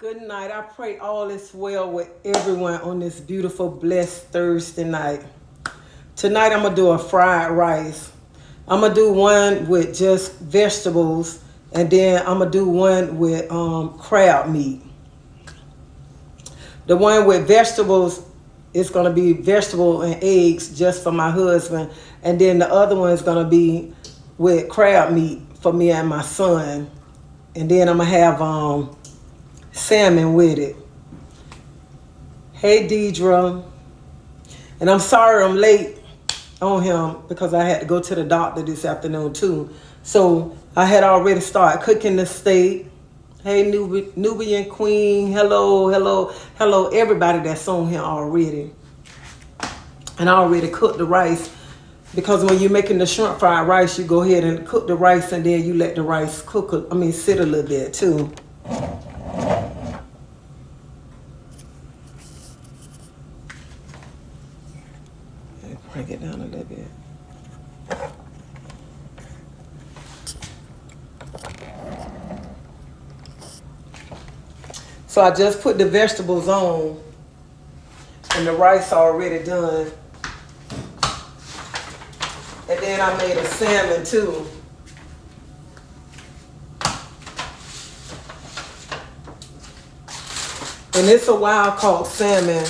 Good night. I pray all is well with everyone on this beautiful, blessed Thursday night. Tonight I'm going to do a fried rice. I'm going to do one with just vegetables, and then I'm going to do one with crab meat. The one with vegetables is going to be vegetable and eggs just for my husband, and then the other one is going to be with crab meat for me and my son. And then I'm going to have salmon with it. Hey Deidre. And I'm sorry I'm late on him because I had to go to the doctor this afternoon too. So I had already started cooking the steak. Hey Nubian Queen. Hello everybody that's on here already. And I already cooked the rice, because when you're making the shrimp fried rice, you go ahead and cook the rice and then you let the rice sit a little bit too. Break it down a little bit. So I just put the vegetables on and the rice already done. And then I made a salmon too. And it's a wild caught salmon.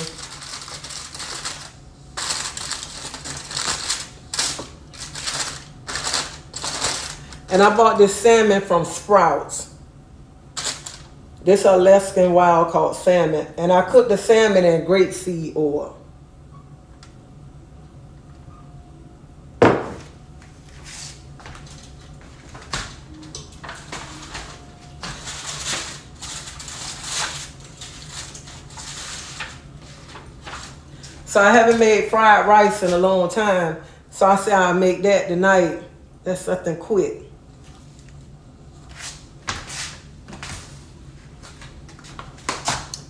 And I bought this salmon from Sprouts. This Alaskan wild caught salmon. And I cooked the salmon in grapeseed oil. So I haven't made fried rice in a long time. So I said I'll make that tonight. That's something quick.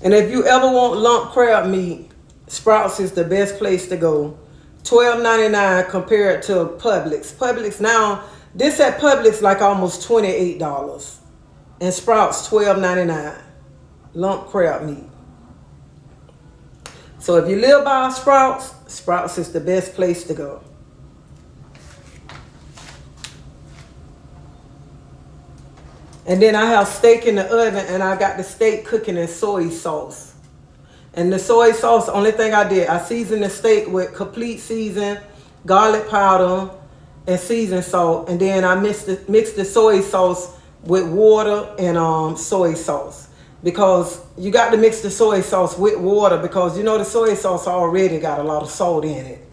And if you ever want lump crab meat, Sprouts is the best place to go. $12.99 compared to Publix. Publix now, this at Publix like almost $28. And Sprouts $12.99. Lump crab meat. So if you live by Sprouts, Sprouts is the best place to go. And then I have steak in the oven, and I got the steak cooking in soy sauce. And the soy sauce, the only thing I did, I seasoned the steak with complete season, garlic powder, and seasoned salt. And then I mixed the soy sauce with water and soy sauce. Because you got to mix the soy sauce with water, because you know the soy sauce already got a lot of salt in it.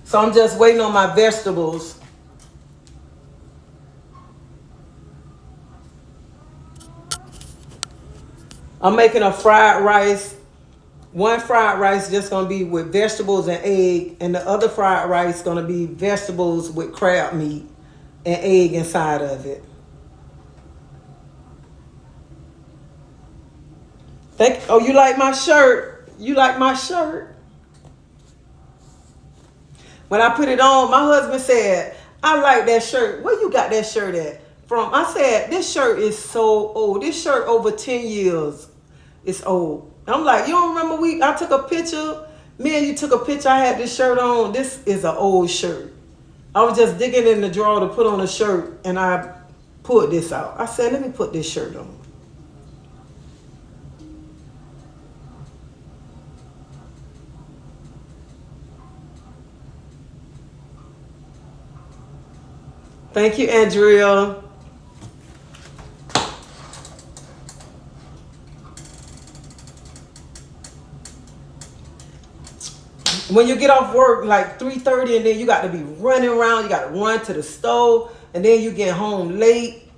So I'm just waiting on my vegetables. I'm making a fried rice. One fried rice just going to be with vegetables and egg. And the other fried rice going to be vegetables with crab meat and egg inside of it. Oh, you like my shirt? You like my shirt? When I put it on, my husband said, I like that shirt. Where you got that shirt at? From? I said, this shirt is so old. This shirt over 10 years is old. I'm like, you don't remember I took a picture? Me and you took a picture. I had this shirt on. This is an old shirt. I was just digging in the drawer to put on a shirt, and I pulled this out. I said, let me put this shirt on. Thank you, Andrea. When you get off work like 3:30, and then you got to be running around, you got to run to the stove, and then you get home late,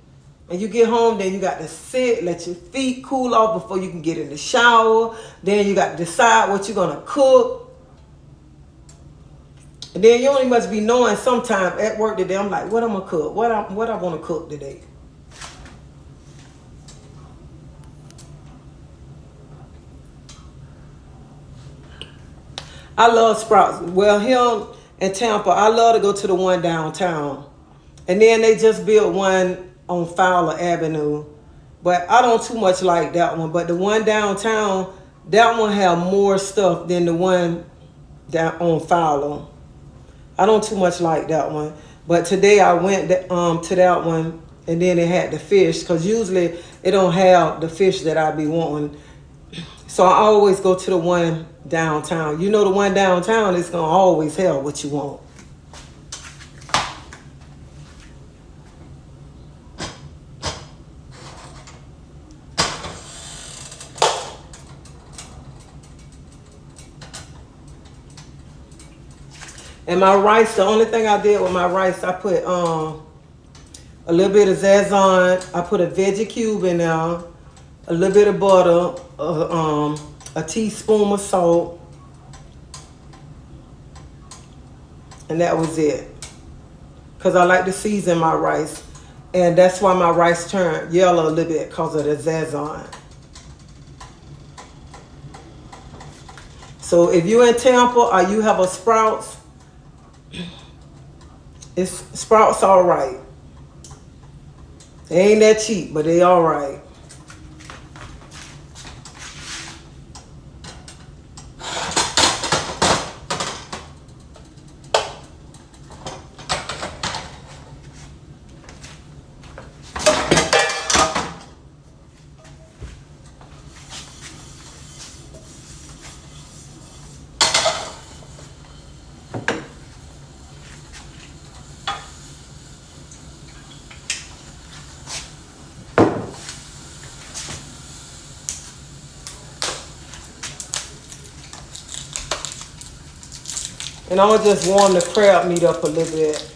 and you get home, then you got to sit, let your feet cool off before you can get in the shower. Then you got to decide what you're going to cook. And then you only must be knowing sometime at work today, I'm like, what I'm going to cook? What I want to cook today? I love Sprouts. Well, here in Tampa, I love to go to the one downtown. And then they just built one on Fowler Avenue. But I don't too much like that one. But the one downtown, that one have more stuff than the one down on Fowler. I don't too much like that one. But today I went to that one, and then it had the fish. Because usually it don't have the fish that I be wanting. So I always go to the one downtown. You know, the one downtown is going to always have what you want. And my rice, the only thing I did with my rice, I put a little bit of Zazon. I put a veggie cube in there, a little bit of butter, a teaspoon of salt, and that was it. Because I like to season my rice. And that's why my rice turned yellow a little bit, because of the Zazon. So if you're in Tampa or you have a Sprouts, Sprouts all right. They ain't that cheap, but they all right. And I'm going to just warm the crab meat up a little bit.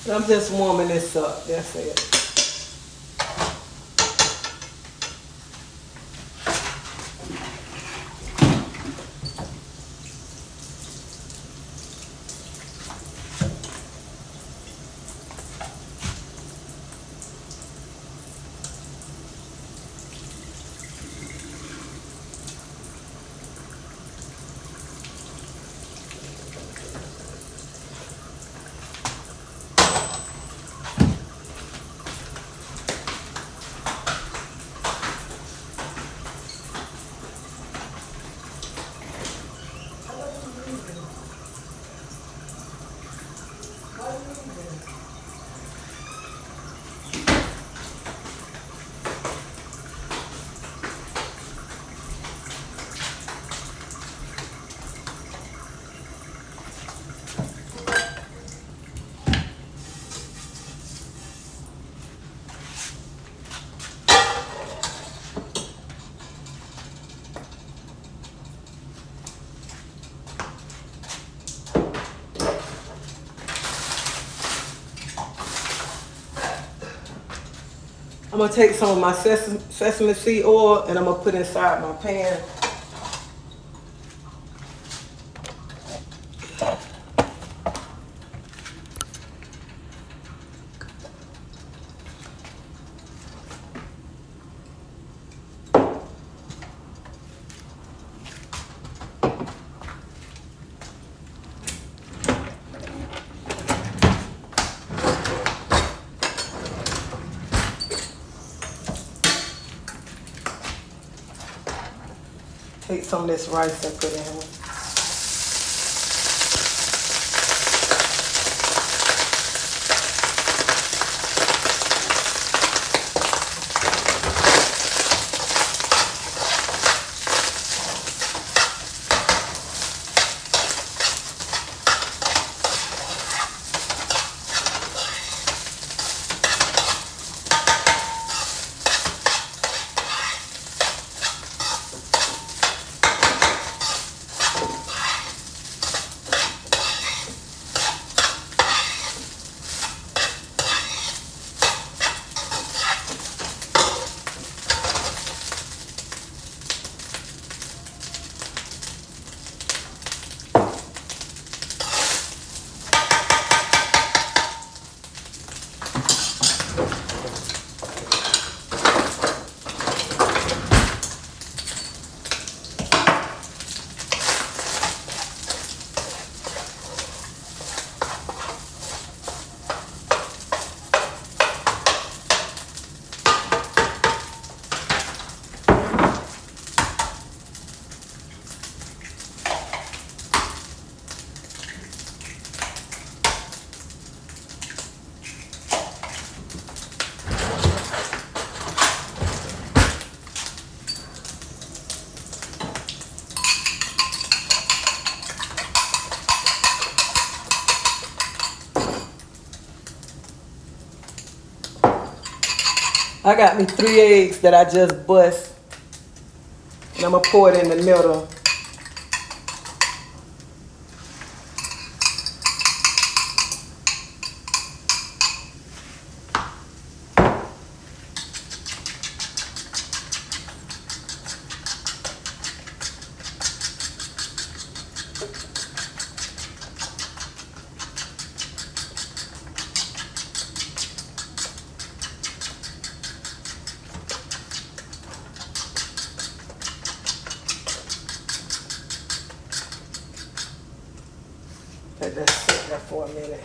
I'm just warming this up. That's it. I'm gonna take some of my sesame seed oil and I'm gonna put inside my pan. Take some of this rice and put in. I got me 3 eggs that I just bust. And I'm gonna pour it in the middle. Let that sit there for a minute.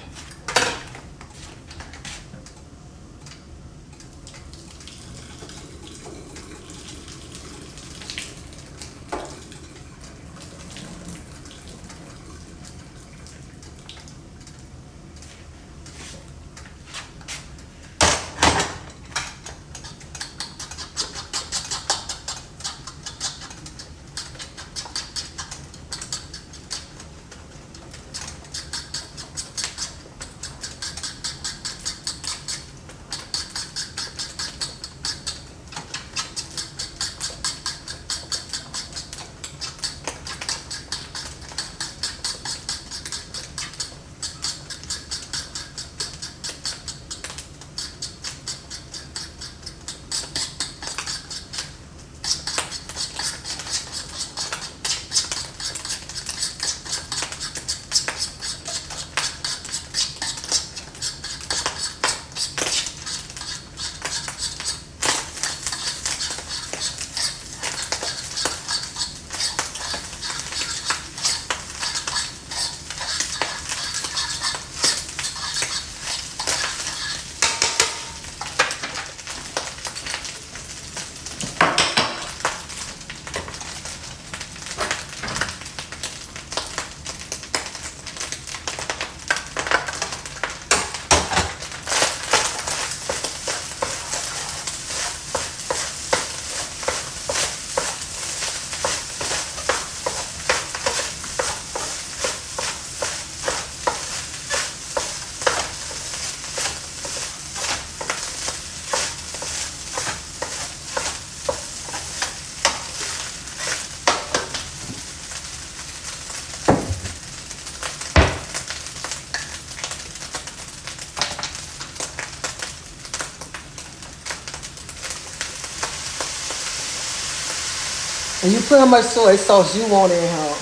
And you put how much soy sauce you want in here.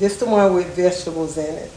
This the one with vegetables in it.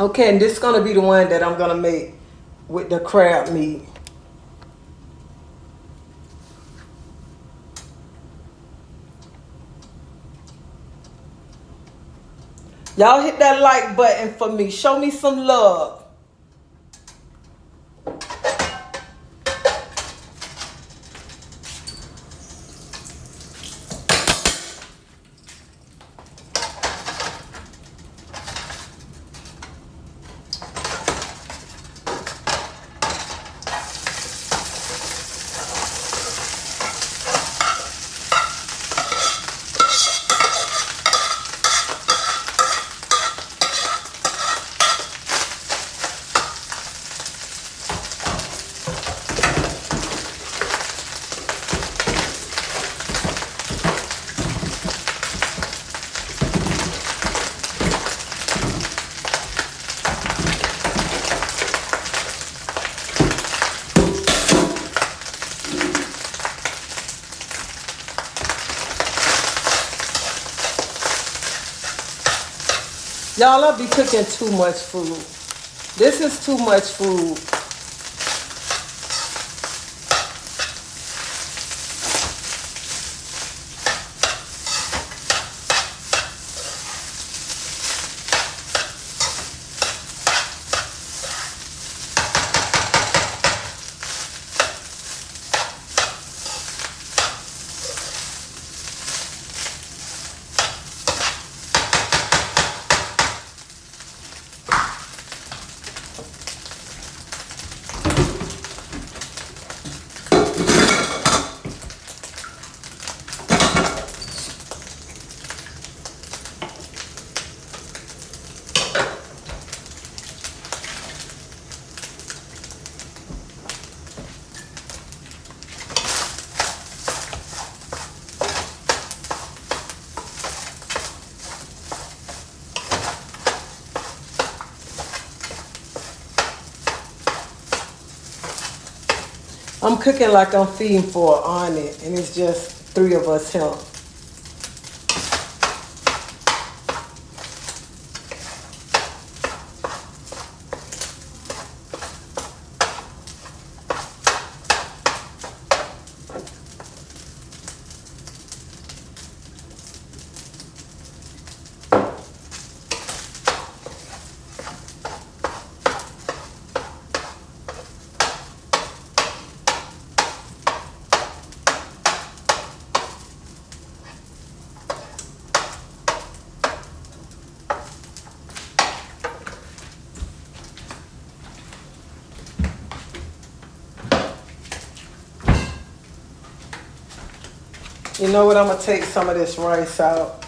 Okay, and this is gonna be the one that I'm gonna make with the crab meat. Y'all hit that like button for me. Show me some love. Y'all, I'll be cooking too much food. This is too much food. I'm cooking like I'm feeding for an aunt, and it's just 3 of us here. You know what? I'm going to take some of this rice out.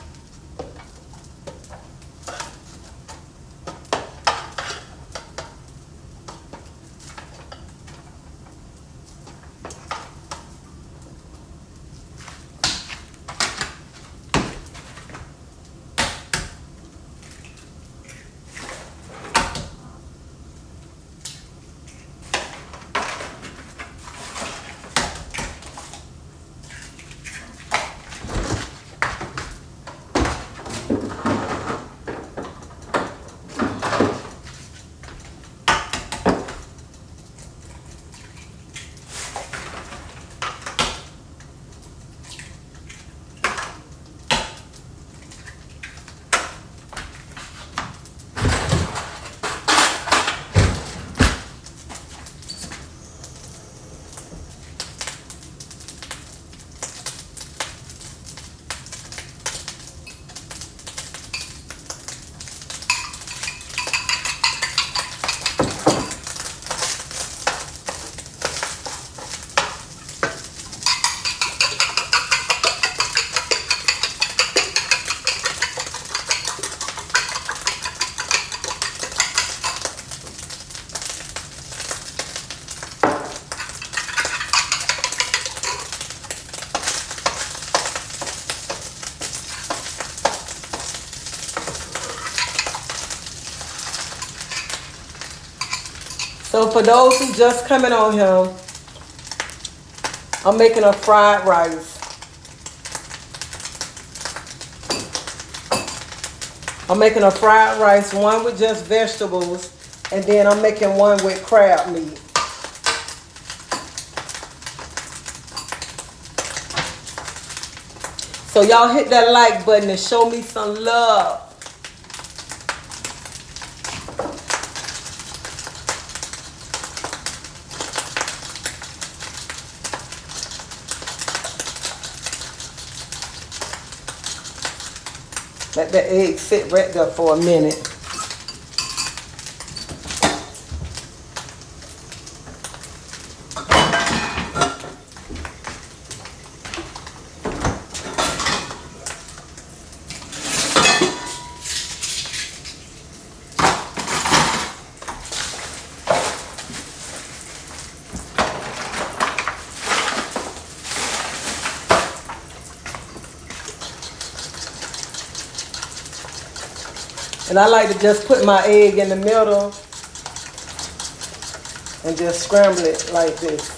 So for those who just coming on here, I'm making a fried rice. I'm making a fried rice, one with just vegetables, and then I'm making one with crab meat. So y'all hit that like button and show me some love. Let the egg sit right there for a minute. And I like to just put my egg in the middle and just scramble it like this.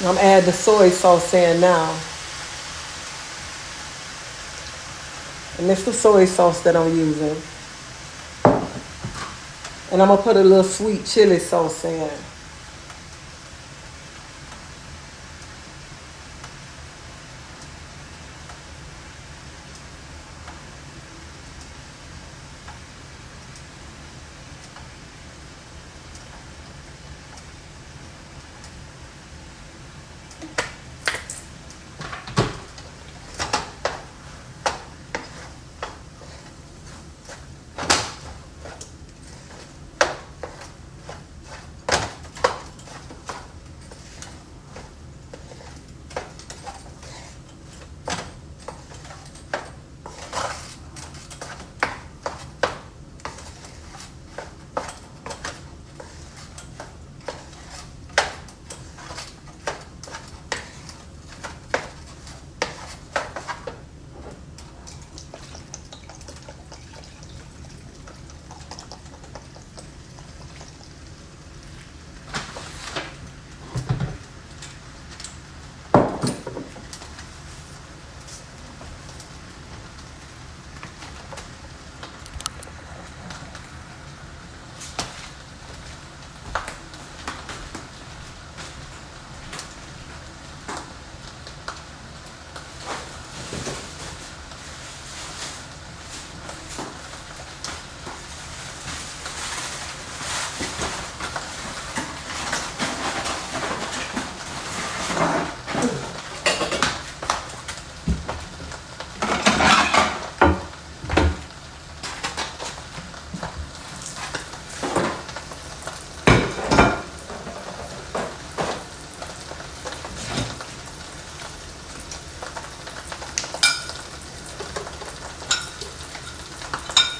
I'm adding the soy sauce in now. And it's the soy sauce that I'm using. And I'm going to put a little sweet chili sauce in.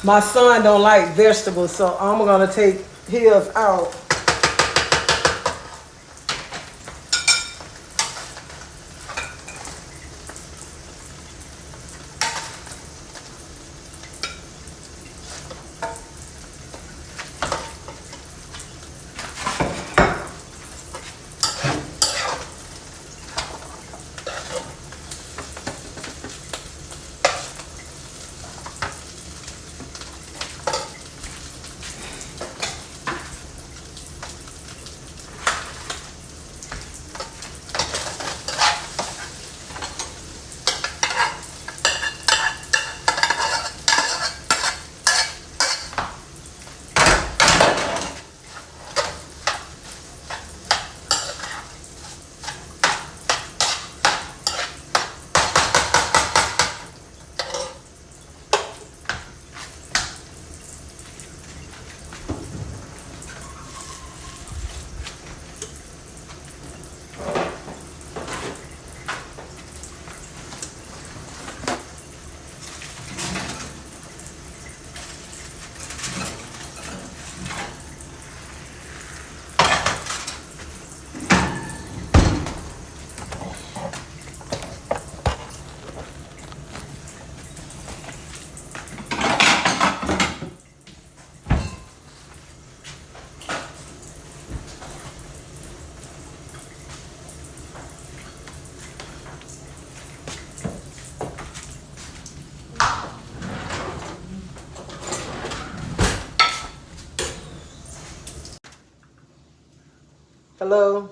My son don't like vegetables, so I'm gonna take his out. Hello?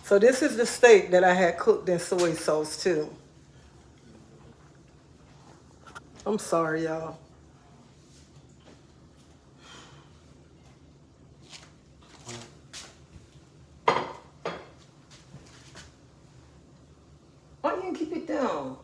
So this is the steak that I had cooked in soy sauce too. I'm sorry, y'all. Why you didn't keep it down?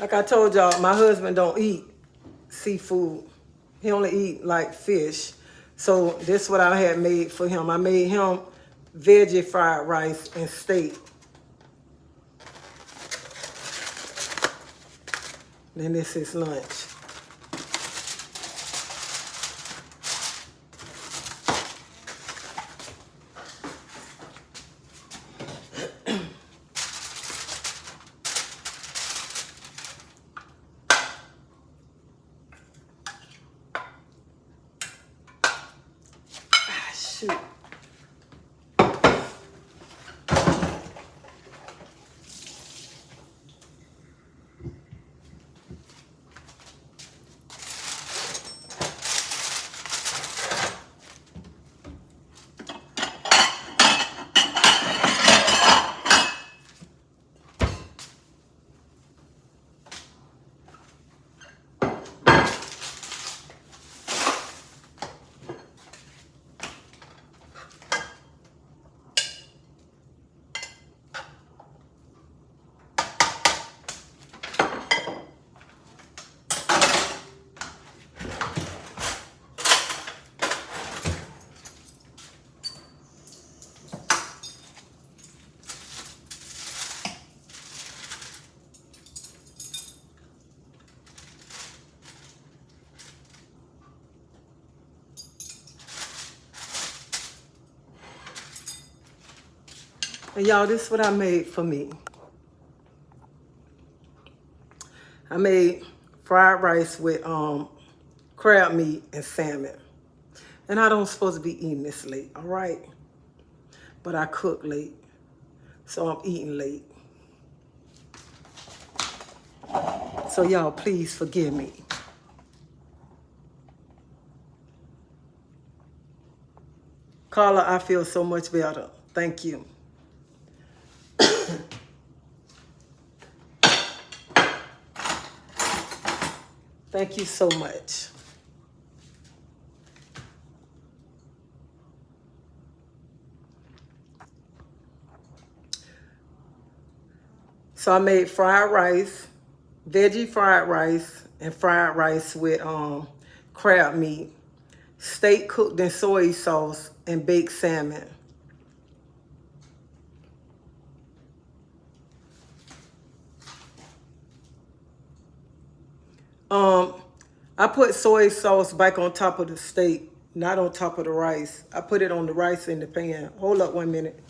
Like I told y'all, my husband don't eat seafood. He only eat like fish. So this is what I had made for him. I made him veggie fried rice and steak. Then this is lunch. Ah, shoot. And y'all, this is what I made for me. I made fried rice with crab meat and salmon. And I don't supposed to be eating this late, all right? But I cook late, so I'm eating late. So y'all, please forgive me. Carla, I feel so much better. Thank you. Thank you so much. So I made fried rice, veggie fried rice, and fried rice with crab meat, steak cooked in soy sauce, and baked salmon. I put soy sauce back on top of the steak, not on top of the rice. I put it on the rice in the pan. Hold up 1 minute.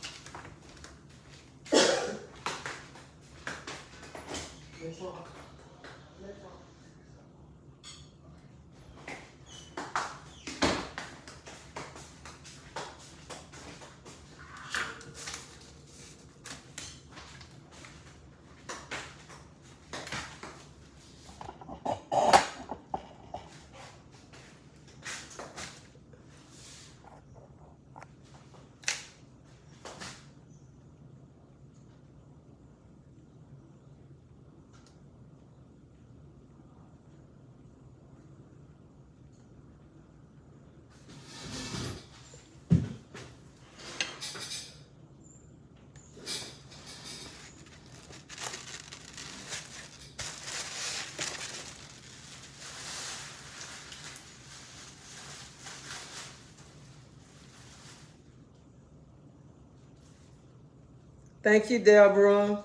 Thank you, Deborah.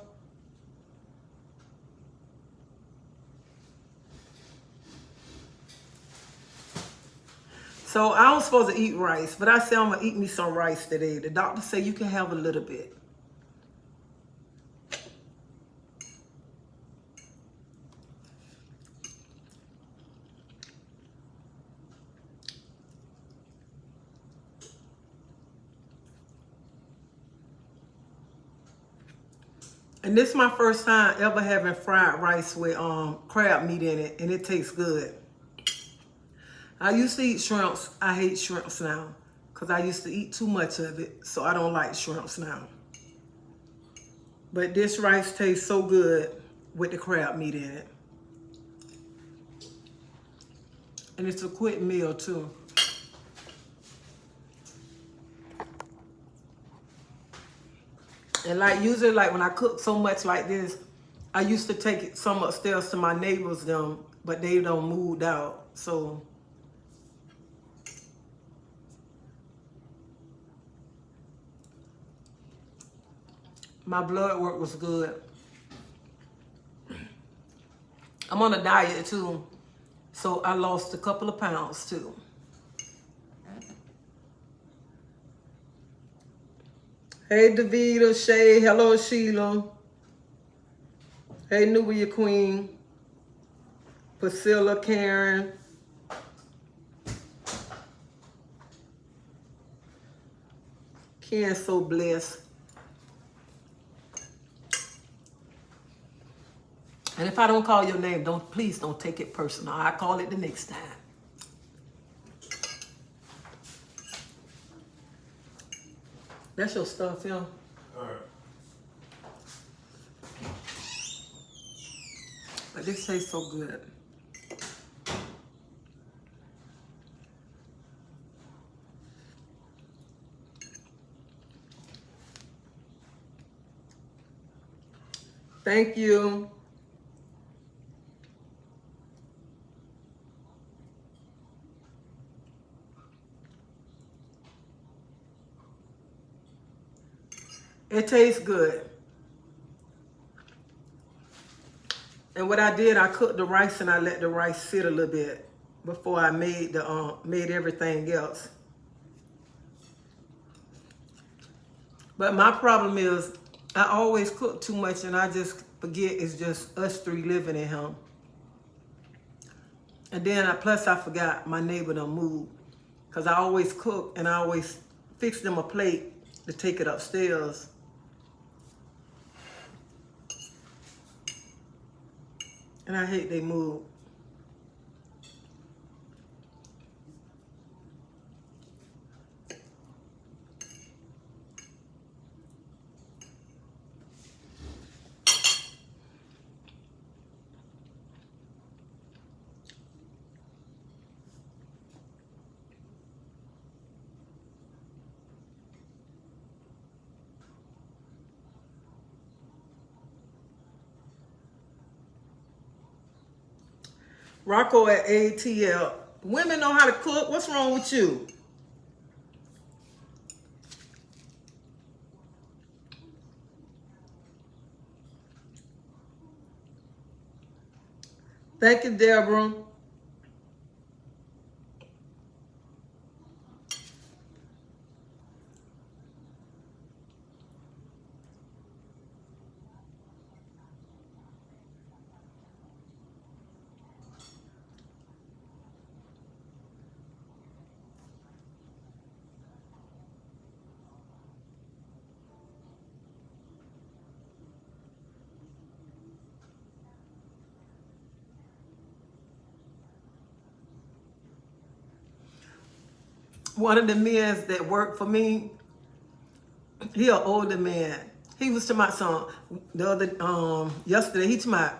So I don't supposed to eat rice, but I said I'm gonna eat me some rice today. The doctor said you can have a little bit. And this is my first time ever having fried rice with crab meat in it, and it tastes good. I used to eat shrimps. I hate shrimps now because I used to eat too much of it, so I don't like shrimps now. But this rice tastes so good with the crab meat in it. And it's a quick meal too. And like usually like when I cook so much like this, I used to take some upstairs to my neighbors them, but they don't moved out. So my blood work was good. I'm on a diet too. So I lost a couple of pounds too. Hey Davida, Shay, hello Sheila. Hey Nubia Queen, Priscilla, Karen. Karen's so blessed. And if I don't call your name, please don't take it personal. I call it the next time. That's your stuff, yo. All right. But this tastes so good. Thank you. It tastes good. And what I did, I cooked the rice and I let the rice sit a little bit before I made everything else. But my problem is I always cook too much and I just forget it's just us three living in here. And then plus I forgot my neighbor done moved. Because I always cook and I always fix them a plate to take it upstairs. And I hate they move. Rocco at ATL. Women know how to cook. What's wrong with you? Thank you, Deborah. One of the men that worked for me, he an older man. He was to my son the other yesterday. He to my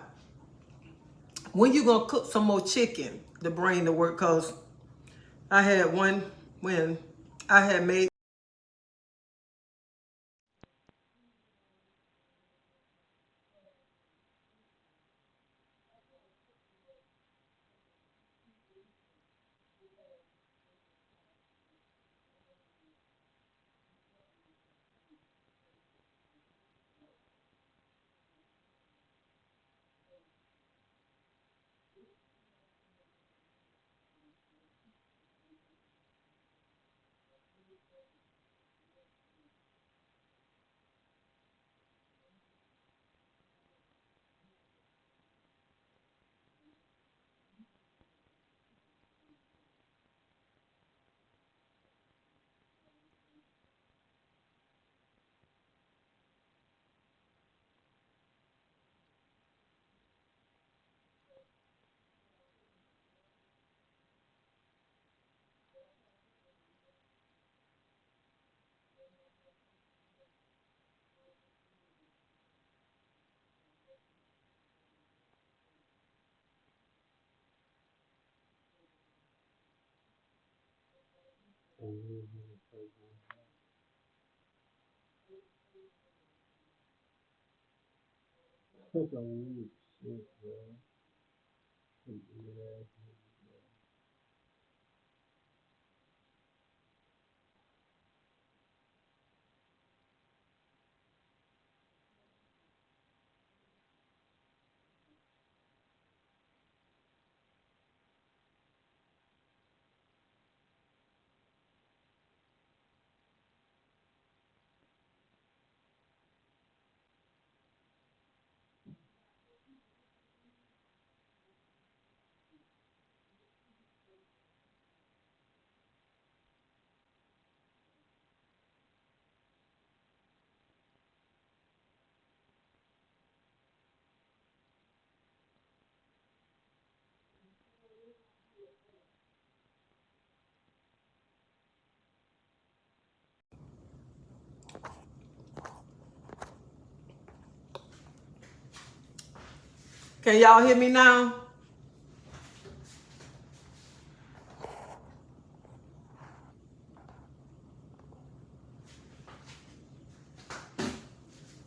when you gonna cook some more chicken to bring to work? Cause I had one when I had made. Took a week. Shit, bro. Yeah. Can y'all hear me now?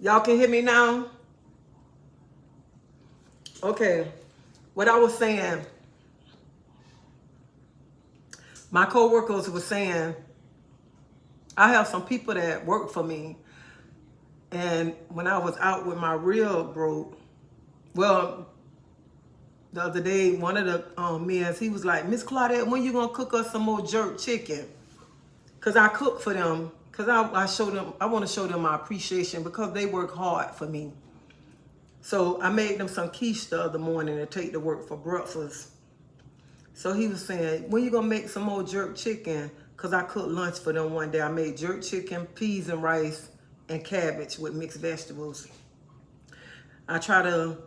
Y'all can hear me now? Okay. What I was saying, my coworkers were saying, I have some people that work for me. And when I was out with my real broke, well, the other day, one of the men, he was like, Miss Claudette, when you gonna cook us some more jerk chicken? Cause I cook for them. Cause I show them, I want to show them my appreciation because they work hard for me. So I made them some quiche the other morning to take to work for breakfast. So he was saying, when you gonna make some more jerk chicken? Cause I cooked lunch for them one day. I made jerk chicken, peas and rice, and cabbage with mixed vegetables. I try to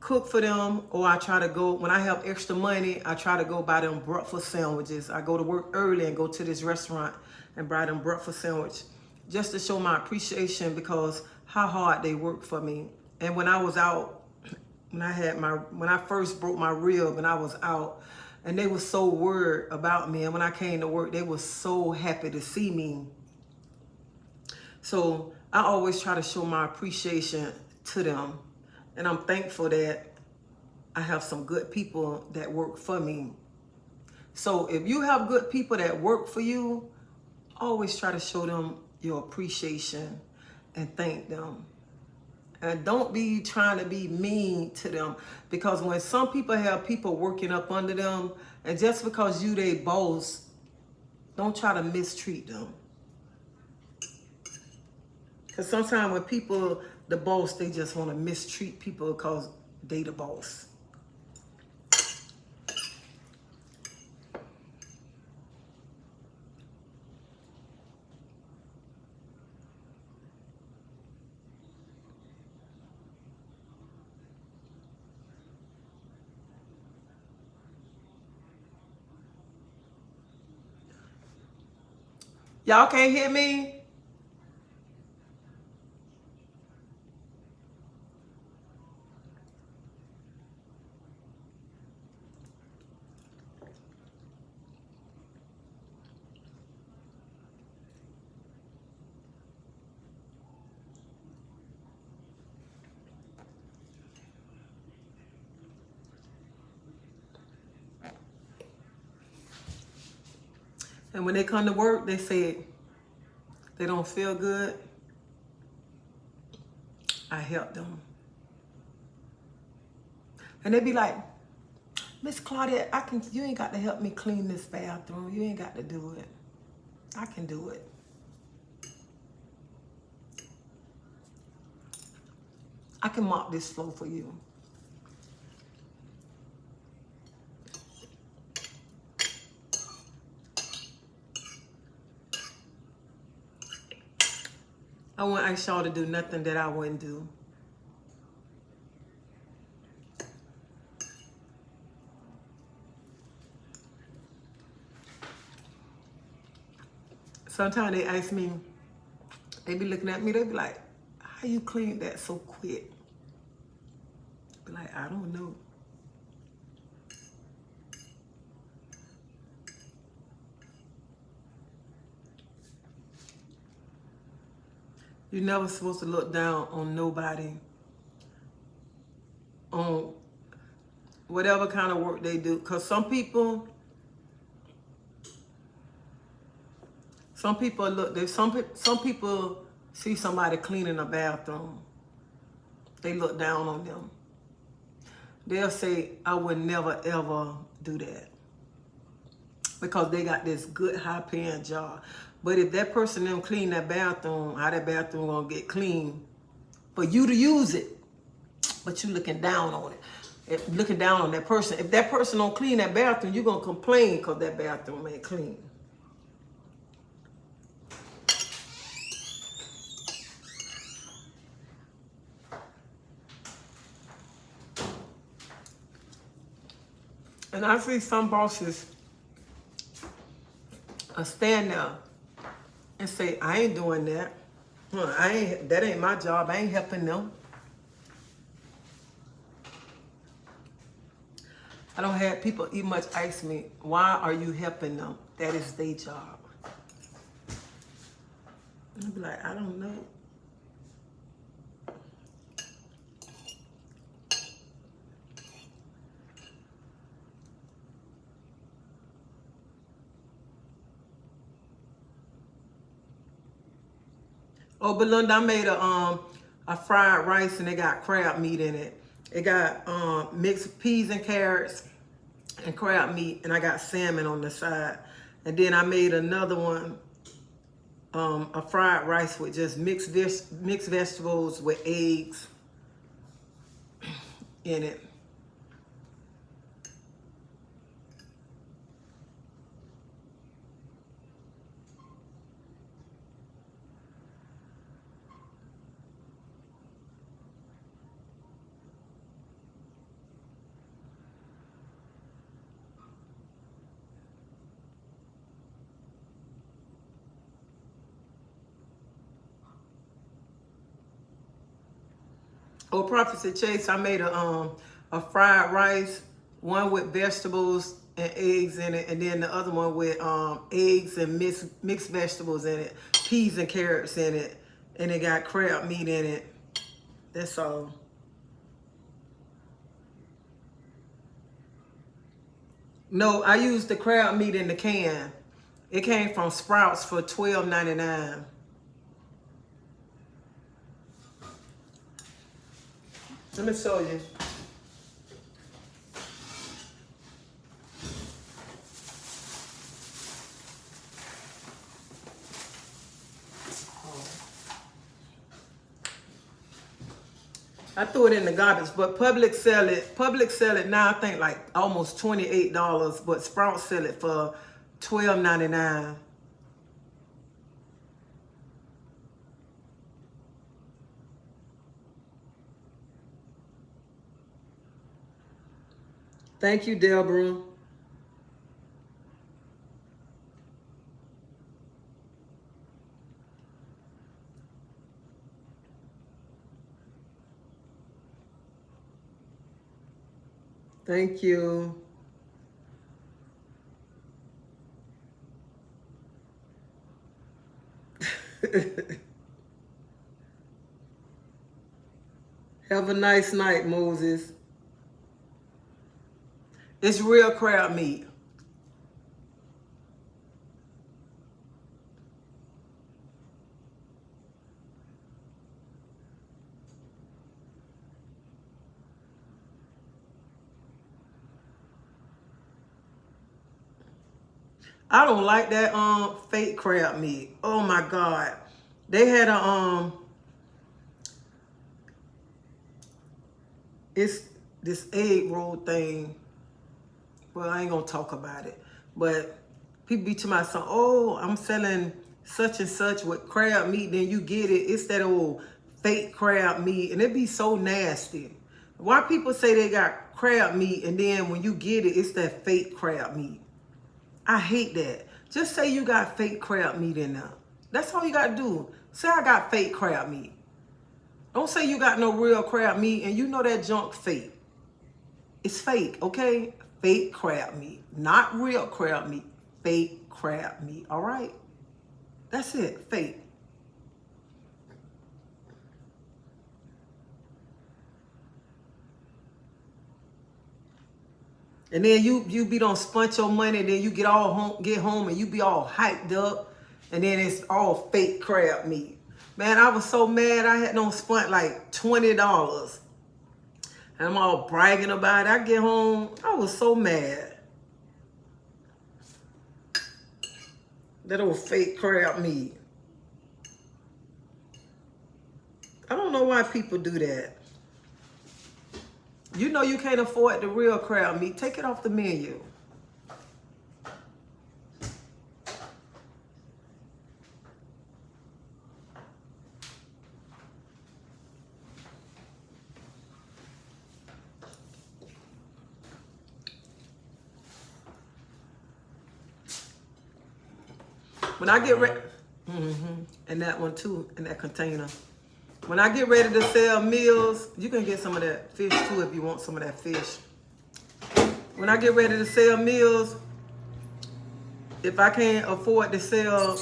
cook for them, or I try to go, when I have extra money, I try to go buy them breakfast sandwiches. I go to work early and go to this restaurant and buy them breakfast sandwich just to show my appreciation because how hard they work for me. And when I was out, when I first broke my rib and I was out, and they were so worried about me. And when I came to work, they were so happy to see me. So I always try to show my appreciation to them. And I'm thankful that I have some good people that work for me. So if you have good people that work for you, always try to show them your appreciation and thank them. And don't be trying to be mean to them because when some people have people working up under them, and just because you they boss, don't try to mistreat them. Because sometimes when people, the boss, they just want to mistreat people because they the boss. Y'all can't hear me? And when they come to work, they say they don't feel good. I help them. And they be like, Miss Claudette, you ain't got to help me clean this bathroom. You ain't got to do it. I can do it. I can mop this floor for you. I won't ask y'all to do nothing that I wouldn't do. Sometimes they ask me, they be looking at me, they be like, how you clean that so quick? Be like, I don't know. You're never supposed to look down on nobody on whatever kind of work they do. Because some people look, some people see somebody cleaning a bathroom, they look down on them. They'll say, I would never ever do that because they got this good high paying job. But if that person don't clean that bathroom, how that bathroom gonna get clean for you to use it? But you looking down on it, looking down on that person. If that person don't clean that bathroom, you're gonna complain because that bathroom ain't clean. And I see some bosses stand there and say, I ain't doing that. That ain't my job. I ain't helping them. I don't have people even much ask me, why are you helping them? That is their job. I'll be like, I don't know. Oh, Belinda, I made a fried rice and it got crab meat in it. It got mixed peas and carrots and crab meat, and I got salmon on the side. And then I made another one, a fried rice with just mixed vegetables with eggs in it. Oh, Prophet Chase, I made a fried rice, one with vegetables and eggs in it, and then the other one with eggs and mixed vegetables in it, peas and carrots in it, and it got crab meat in it. That's all. No, I used the crab meat in the can. It came from Sprouts for $12.99. Let me show you. I threw it in the garbage, but Publix sell it now, I think like almost $28, but Sprouts sell it for $12.99. Thank you, Deborah. Thank you. Have a nice night, Moses. It's real crab meat. I don't like that fake crab meat. Oh my God. They had a it's this egg roll thing. Well, I ain't gonna talk about it. But people be to my son, oh, I'm selling such and such with crab meat, then you get it. It's that old fake crab meat, and it be so nasty. Why people say they got crab meat and then when you get it, it's that fake crab meat? I hate that. Just say you got fake crab meat in there. That's all you gotta do. Say I got fake crab meat. Don't say you got no real crab meat and you know that junk fake. It's fake, okay? Fake crab meat. Not real crab meat. Fake crab meat, all right? That's it, fake. And then you be done spent your money, and then you get home and you be all hyped up, and then it's all fake crab meat. Man, I was so mad. I had done spent like $20. And I'm all bragging about it. I get home, I was so mad. That old fake crab meat. I don't know why people do that. You know you can't afford the real crab meat. Take it off the menu. When I get ready, and that one too, in that container. When I get ready to sell meals, you can get some of that fish too if you want some of that fish. When I get ready to sell meals, if I can't afford to sell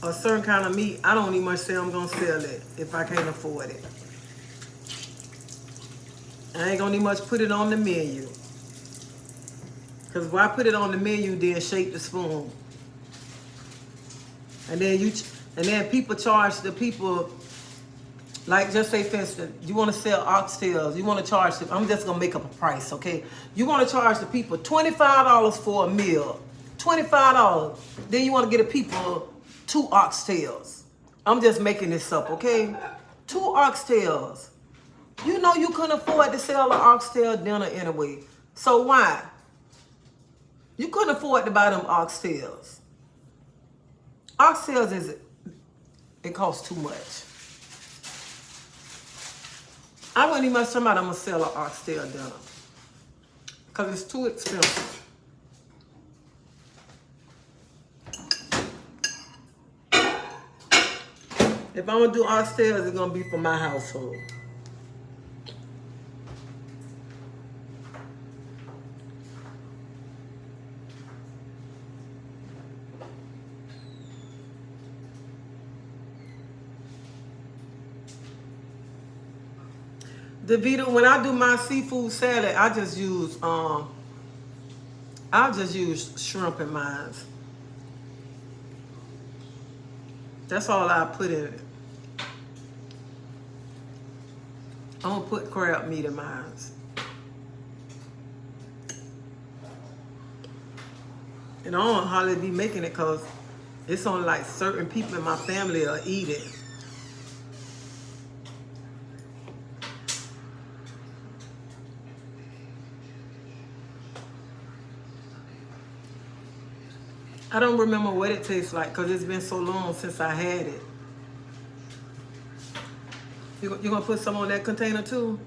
a certain kind of meat, I don't even say I'm gonna sell it if I can't afford it. I ain't gonna need much put it on the menu. Cause if I put it on the menu, then shake the spoon. And then people charge the people, like just say for instance, you want to sell oxtails, you want to charge them, I'm just gonna make up a price, okay? You want to charge the people $25 for a meal, $25. Then you want to get the people 2 oxtails. I'm just making this up, okay? 2 oxtails. You know you couldn't afford to sell an oxtail dinner anyway. So why? You couldn't afford to buy them oxtails. Oxtails it costs too much. I wasn't even talking about I'm gonna sell an oxtail dinner. Because it's too expensive. If I'm gonna do oxtails, it's gonna be for my household. DeVito, when I do my seafood salad, I just use shrimp in mine. That's all I put in it. I don't put crab meat in mine. And I don't hardly be making it because it's only like certain people in my family will eat it. I don't remember what it tastes like because it's been so long since I had it. You gonna put some on that container too?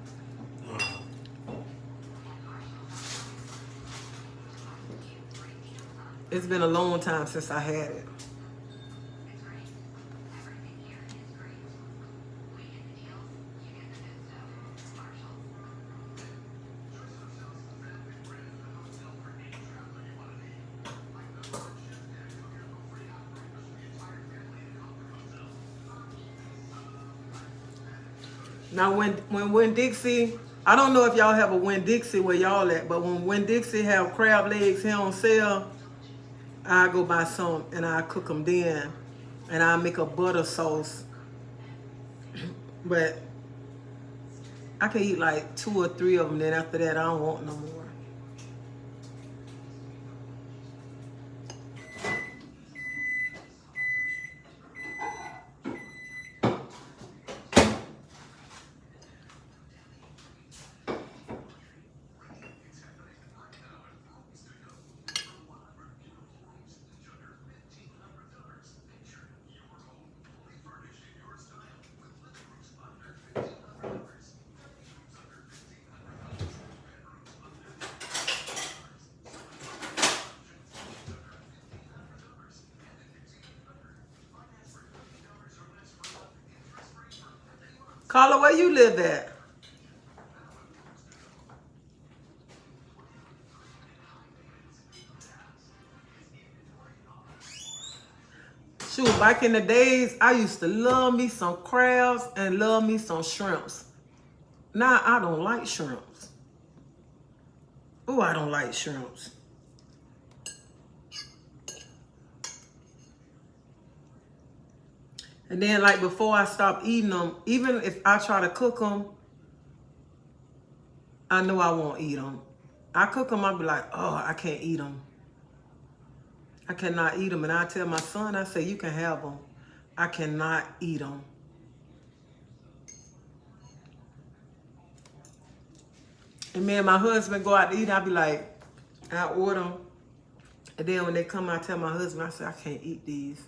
It's been a long time since I had it. Now when Winn-Dixie, I don't know if y'all have a Winn-Dixie where y'all at, but when Winn-Dixie have crab legs here on sale, I go buy some and I cook them then, and I make a butter sauce. But I can eat like 2 or 3 of them. Then after that, I don't want no more. Carla, where you live at? Shoot, back in the days, I used to love me some crabs and love me some shrimps. Now I don't like shrimps. Oh, I don't like shrimps. And then, like, before I stop eating them, even if I try to cook them, I know I won't eat them. I cook them, I'll be like, oh, I can't eat them. I cannot eat them. And I tell my son, I say, you can have them. I cannot eat them. And me and my husband go out to eat, I'll be like, I order them. And then when they come, I tell my husband, I say, I can't eat these.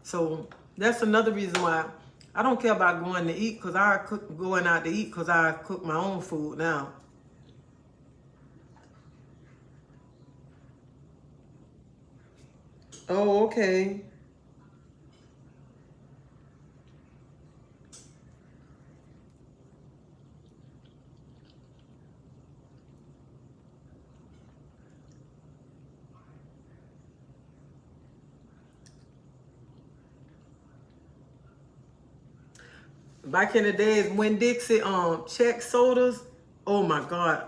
So that's another reason why I don't care about going to eat, because I cook going out to eat because I cook my own food now. Oh, okay. Back in the days when Dixie check sodas, oh my God.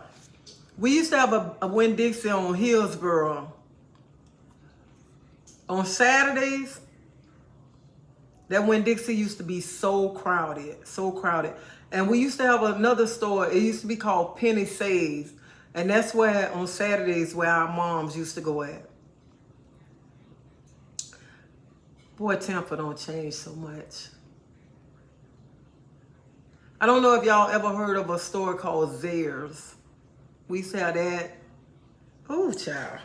We used to have a Winn Dixie on Hillsborough. On Saturdays, that Winn Dixie used to be so crowded, so crowded. And we used to have another store, it used to be called Penny Saves. And that's where on Saturdays where our moms used to go at. Boy, Tampa don't change so much. I don't know if y'all ever heard of a store called Zares. We used to have that. Oh, child.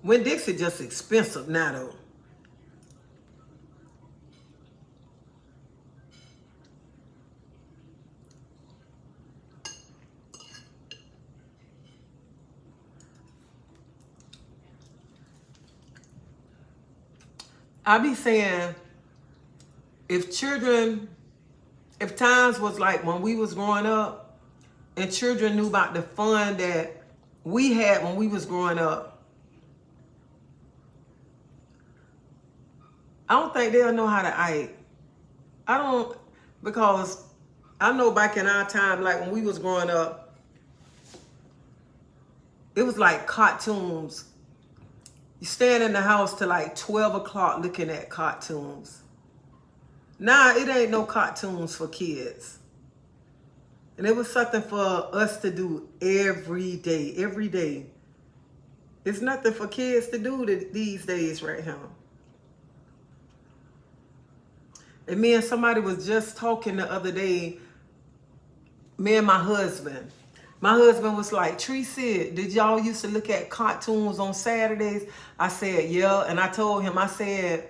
Winn Dixie just expensive now though. I be saying, if times was like when we was growing up and children knew about the fun that we had when we was growing up, I don't think they'll know how to act. I don't, because I know back in our time, like when we was growing up, it was like cartoons. You stand in the house till like 12 o'clock looking at cartoons. Now it ain't no cartoons for kids. And it was something for us to do every day, every day. It's nothing for kids to do these days right here. And me and somebody was just talking the other day, me and my husband. My husband was like, Tracy, did y'all used to look at cartoons on Saturdays? I said, yeah. And I told him, I said,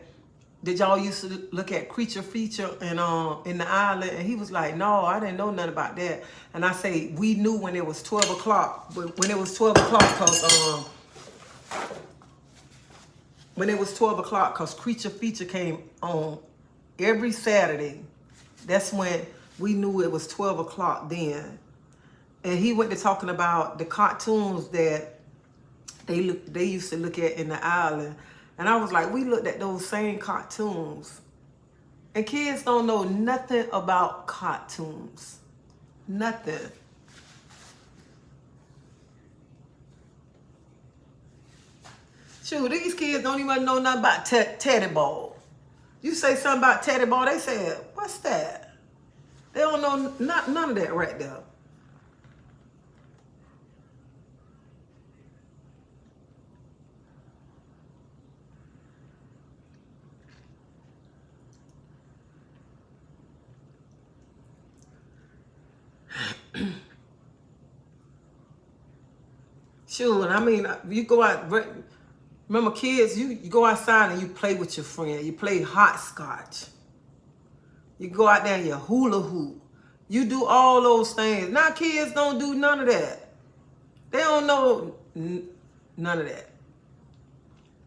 did y'all used to look at Creature Feature in the island? And he was like, no, I didn't know nothing about that. And I say, we knew when it was 12 o'clock. When it was 12 o'clock, because Creature Feature came on every Saturday. That's when we knew it was 12 o'clock then. And he went to talking about the cartoons that they used to look at in the island. And I was like, we looked at those same cartoons. And kids don't know nothing about cartoons. Nothing. Shoot, these kids don't even know nothing about Teddy Ball. You say something about Teddy Ball, they say, what's that? They don't know none of that right there. Sure, I mean, you go out, remember kids, you go outside and you play with your friend. You play hopscotch. You go out there and you hula hoop. You do all those things. Now kids don't do none of that. They don't know none of that.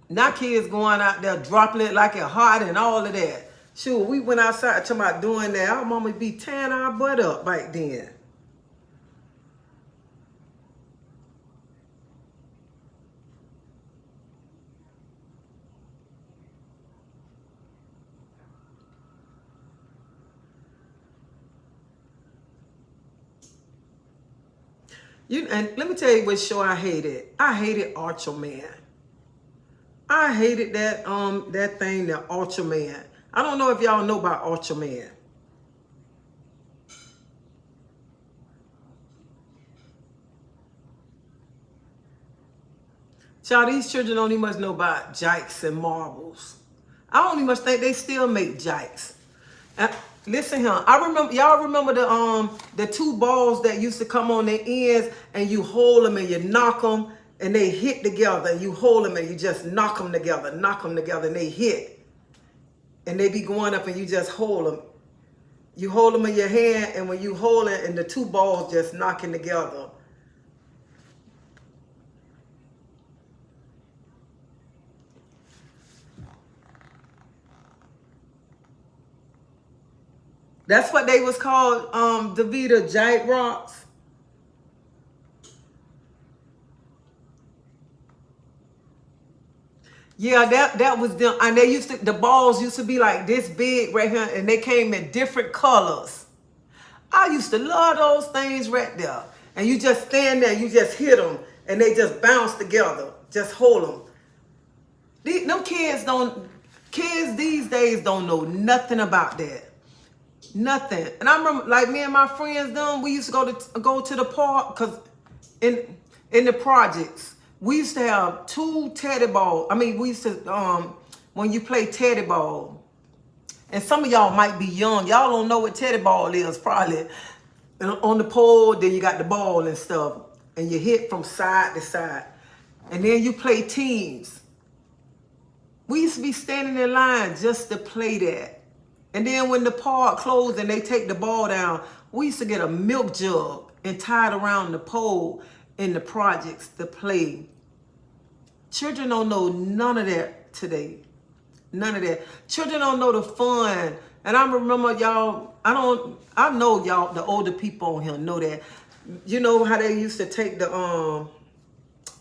Now kids going out there dropping it like it hot and all of that. Sure, we went outside talking about doing that. Our mama be tearing our butt up back then. And let me tell you what show I hated. I hated Archer Man. I hated that thing, that Archer Man. I don't know if y'all know about Archer Man. Child, these children don't even much know about jikes and marbles. I don't even much think they still make jikes. Uh, Listen here, I remember, y'all remember the two balls that used to come on their ends, and you hold them and you knock them and they hit together, and you hold them and you just knock them together, and they hit, and they be going up and you just hold them. You hold them in your hand, and when you hold it, and the two balls just knocking together. That's what they was called, Davita, Giant Rocks. Yeah, that was them. And they used to, the balls used to be like this big right here, and they came in different colors. I used to love those things right there. And you just stand there, you just hit them, and they just bounce together. Just hold them. Them kids these days don't know nothing about that. Nothing. And I remember, like, me and my friends, we used to go to the park, because in the projects, we used to have two teddy ball. I mean, we used to when you play teddy ball, and some of y'all might be young. Y'all don't know what teddy ball is, probably. And on the pole, then you got the ball and stuff, and you hit from side to side, and then you play teams. We used to be standing in line just to play that. And then when the park closed and they take the ball down, we used to get a milk jug and tie it around the pole in the projects to play. Children don't know none of that today. None of that. Children don't know the fun. And I remember y'all, I know y'all, the older people on here know that. You know how they used to take the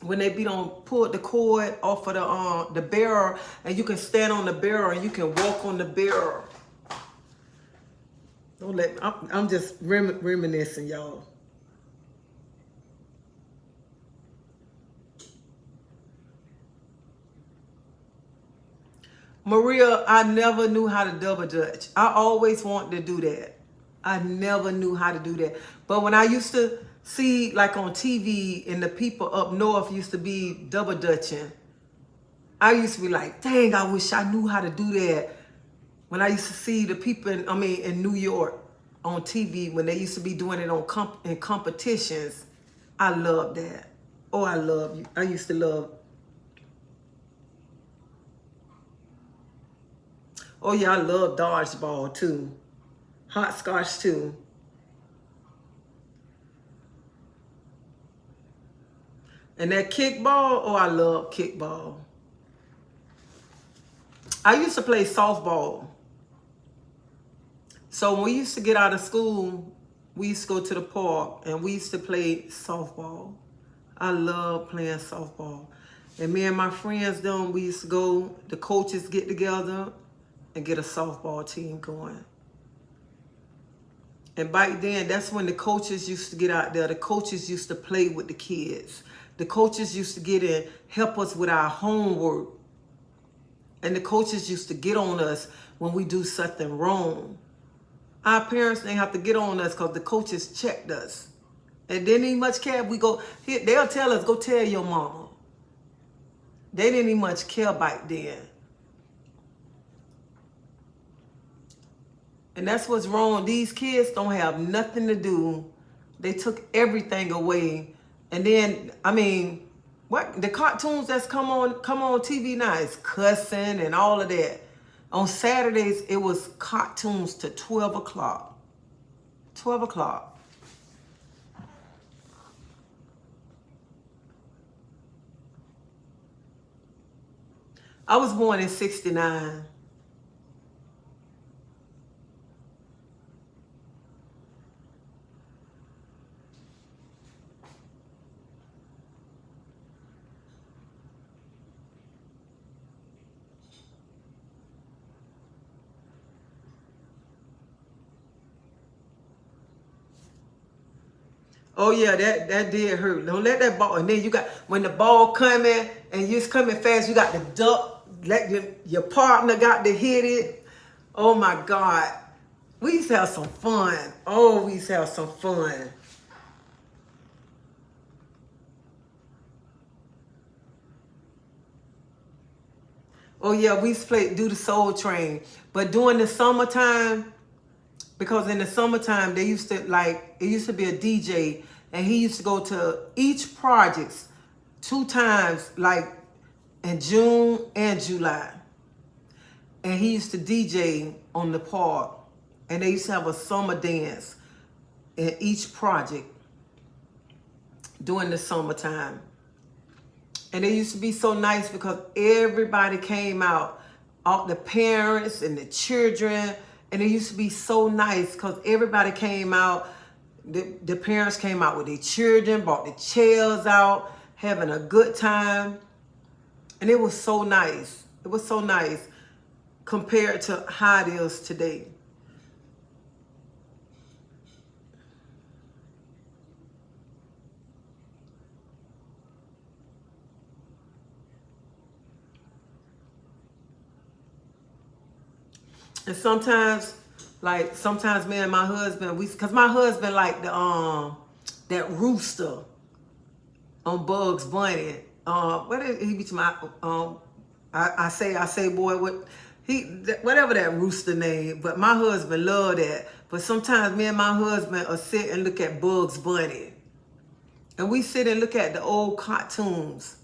when they pull the cord off of the barrel, and you can stand on the barrel and you can walk on the barrel. Don't let I'm just reminiscing, y'all. Maria, I never knew how to double dutch. I always wanted to do that. I never knew how to do that. But when I used to see, like, on TV, and the people up north used to be double dutching, I used to be like, dang, I wish I knew how to do that. When I used to see the people in New York on TV, when they used to be doing it in competitions, I loved that. Oh, I love you. I used to love. Oh yeah, I love dodgeball too. Hopscotch too. And that kickball, oh, I love kickball. I used to play softball. So when we used to get out of school, we used to go to the park and we used to play softball. I love playing softball. And me and my friends, we used to go, the coaches get together and get a softball team going. And back then, that's when the coaches used to get out there. The coaches used to play with the kids. The coaches used to get in, help us with our homework. And the coaches used to get on us when we do something wrong. Our parents didn't have to get on us because the coaches checked us. And didn't even much care if we go, they'll tell us, go tell your mama. They didn't even much care back then. And that's what's wrong. These kids don't have nothing to do. They took everything away. And then, I mean, what the cartoons that's come on TV now is cussing and all of that. On Saturdays, it was cartoons to 12 o'clock. 12 o'clock. I was born in 69. Oh yeah, that did hurt. Don't let that ball. And then you got when the ball coming and you're coming fast, you got the duck. Let your partner got to hit it. Oh my God, we used to have some fun. Oh, we used to have some fun. Oh yeah, we used to do the Soul Train, but during the summertime, because in the summertime they used to it used to be a DJ and he used to go to each projects 2 times, like in June and July. And he used to DJ on the park. And they used to have a summer dance in each project during the summertime. And it used to be so nice because everybody came out, all the parents and the children. And it used to be so nice because everybody came out. The parents came out with their children, brought the chairs out, having a good time. And it was so nice. It was so nice compared to how it is today. And sometimes me and my husband, cause my husband like that rooster on Bugs Bunny. What is he be to my I say boy, whatever that rooster name, but my husband loved that. But sometimes me and my husband will sit and look at Bugs Bunny. And we sit and look at the old cartoons.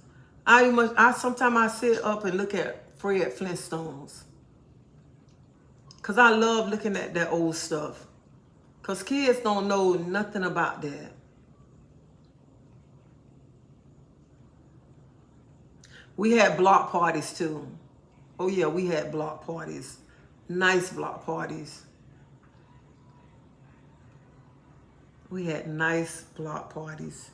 I sometimes I sit up and look at Fred Flintstones. Cause I love looking at that old stuff. Cause kids don't know nothing about that. We had block parties too. Oh yeah, we had block parties. Nice block parties. We had nice block parties.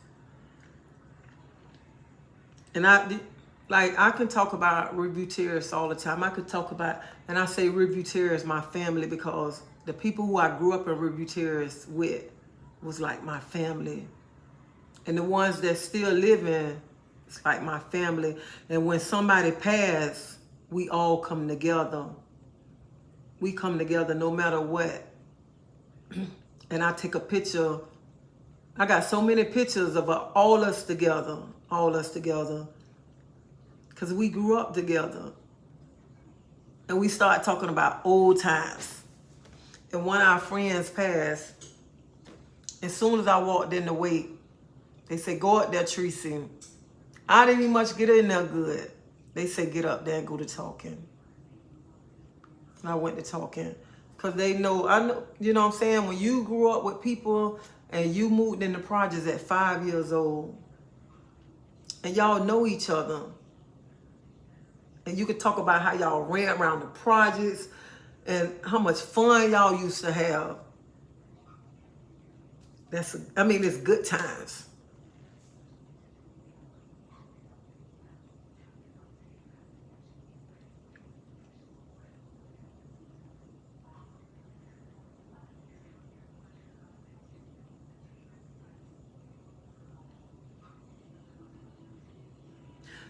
And I can talk about Review Terrace all the time. I could talk about, and I say Review Terrace my family because the people who I grew up in Review Terrace with was like my family. And the ones that still living, it's like my family. And when somebody passed, we all come together. We come together no matter what. And I take a picture. I got so many pictures of all us together. All us together. Because we grew up together. And we started talking about old times. And one of our friends passed. As soon as I walked in the wake, they said, go up there, Tracy. I didn't even much get in there good. They said, get up there and go to talking. And I went to talking. Because they know, I know, you know what I'm saying? When you grew up with people and you moved in the projects at 5 years old, and y'all know each other, and you could talk about how y'all ran around the projects and how much fun y'all used to have. It's good times.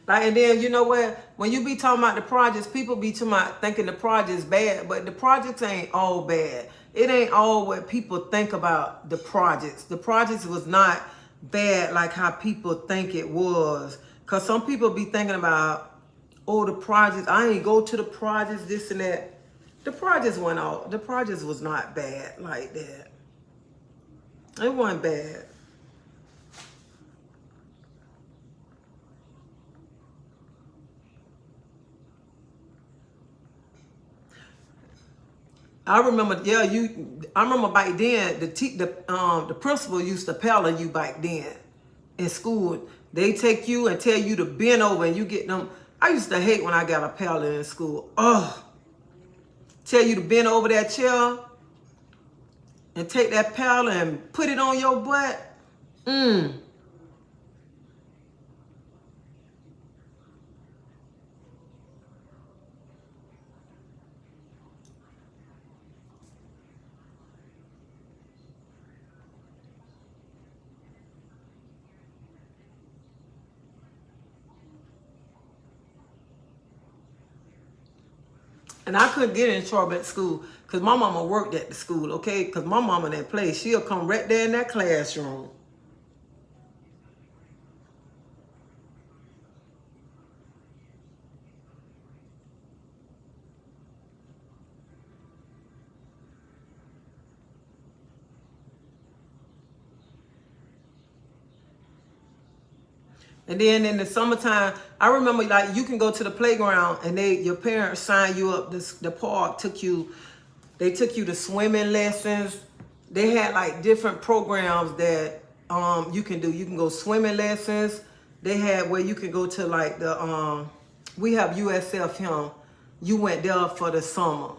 Like, and then you know what? When you be talking about the projects, people be talking about thinking the projects bad, but the projects ain't all bad. It ain't all what people think about the projects. The projects was not bad like how people think it was. Cause some people be thinking about, oh, the projects, I ain't go to the projects, this and that. The projects was not bad like that. It wasn't bad. I remember, yeah, I remember back then the principal used to pal you back then in school. They take you and tell you to bend over and you get them. I used to hate when I got a pal in school. Oh, tell you to bend over that chair and take that pal and put it on your butt. Mm. And I couldn't get in trouble at school because my mama worked at the school, okay? Because my mama didn't play. She'll come right there in that classroom. And then in the summertime, I remember like you can go to the playground and your parents sign you up. The park they took you to swimming lessons. They had like different programs that you can do. You can go swimming lessons. They had where you can go to like we have USF here. You went there for the summer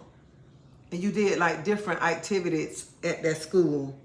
and you did like different activities at that school.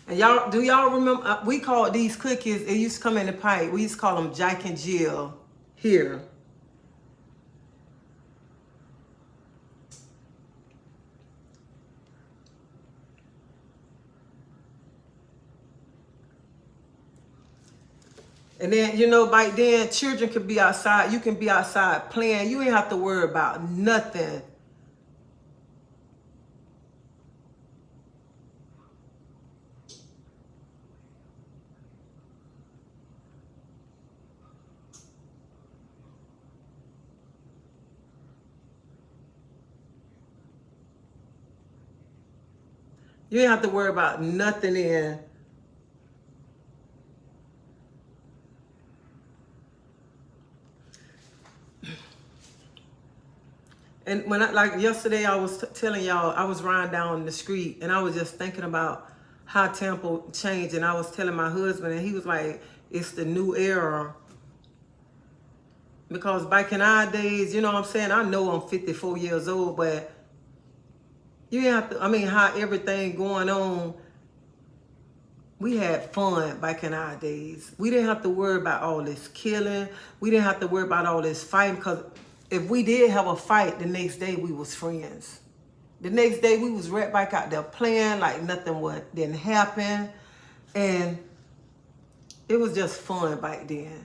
And do y'all remember, we called these cookies, it used to come in the pipe. We used to call them Jack and Jill here. And then, back then, children could be outside. You can be outside playing. You ain't have to worry about nothing. You ain't have to worry about nothing in. And when like yesterday, I was telling y'all, I was riding down the street and I was just thinking about how Tampa changed. And I was telling my husband, and he was like, it's the new era. Because back in our days, you know what I'm saying? I know I'm 54 years old, but you have to, how everything going on, we had fun back in our days. We didn't have to worry about all this killing. We didn't have to worry about all this fighting, because if we did have a fight, the next day we was friends. The next day we was right back out there playing like nothing didn't happen. And it was just fun back then.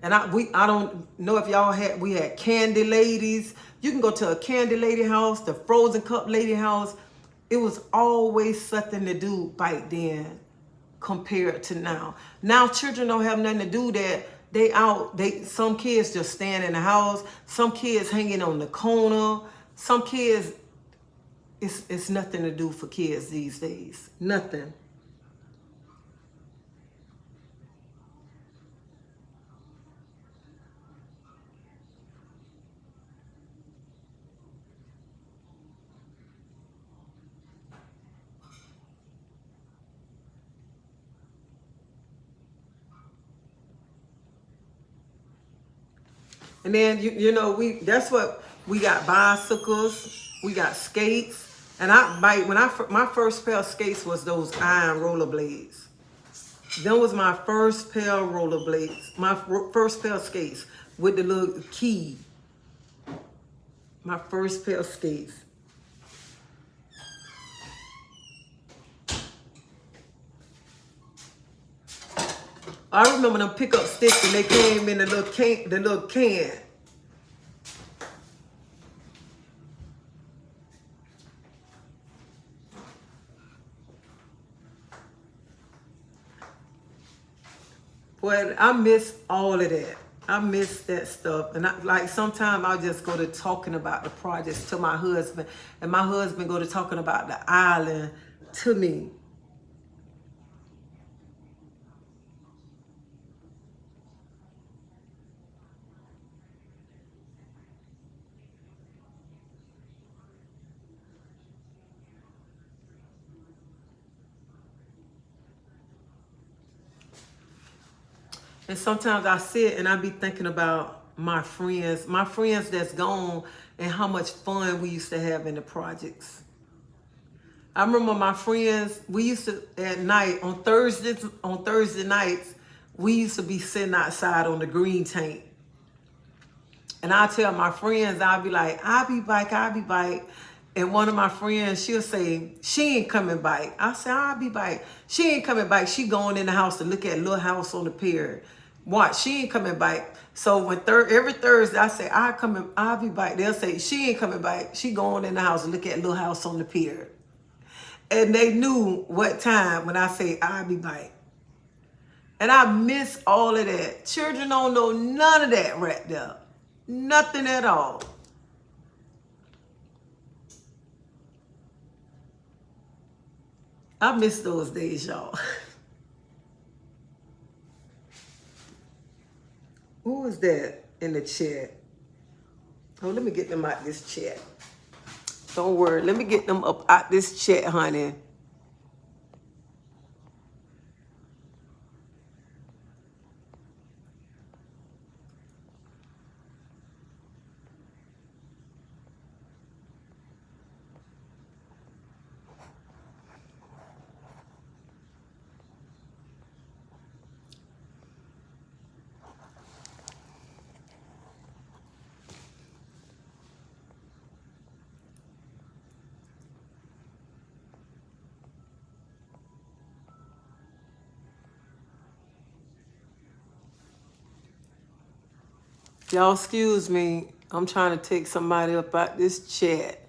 And I don't know if we had candy ladies. You can go to a candy lady house, the frozen cup lady house. It was always something to do back then compared to now. Now children don't have nothing to do. That some kids just stand in the house, some kids hanging on the corner, some kids, it's nothing to do for kids these days. Nothing. And then that's what we got: bicycles, we got skates. And my first pair of skates was those iron rollerblades. That was my first pair of rollerblades, my first pair of skates with the little key. My first pair of skates. I remember them pickup sticks, and they came in the little can. Well, I miss all of that. I miss that stuff. And sometimes I'll just go to talking about the projects to my husband, and my husband go to talking about the island to me. And sometimes I sit and I be thinking about my friends that's gone, and how much fun we used to have in the projects. I remember my friends, we used to at night on Thursday nights, we used to be sitting outside on the green tank. And I tell my friends, I'll be like, I'll be back. And one of my friends, she'll say, she ain't coming back. I say, I'll be back. She ain't coming back. She going in the house to look at Little House on the Pier. Watch, she ain't coming back. So when every Thursday I say, I'll be back. They'll say, she ain't coming back. She going in the house to look at Little House on the Pier. And they knew what time when I say, I'll be back. And I miss all of that. Children don't know none of that right there. Nothing at all. I miss those days, y'all. Who was that in the chat? Oh, let me get them out this chat. Don't worry. Let me get them up out this chat, honey. Y'all excuse me. I'm trying to take somebody up out this chat.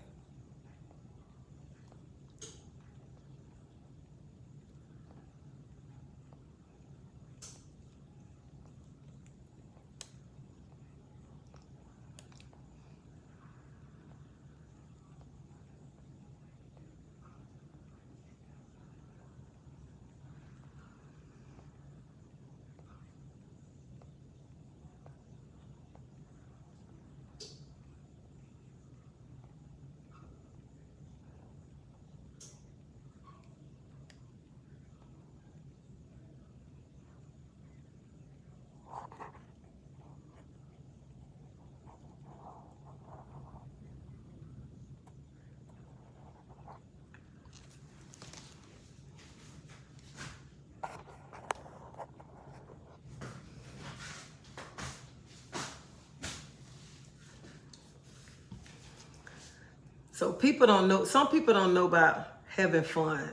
So people don't know. Some people don't know about having fun.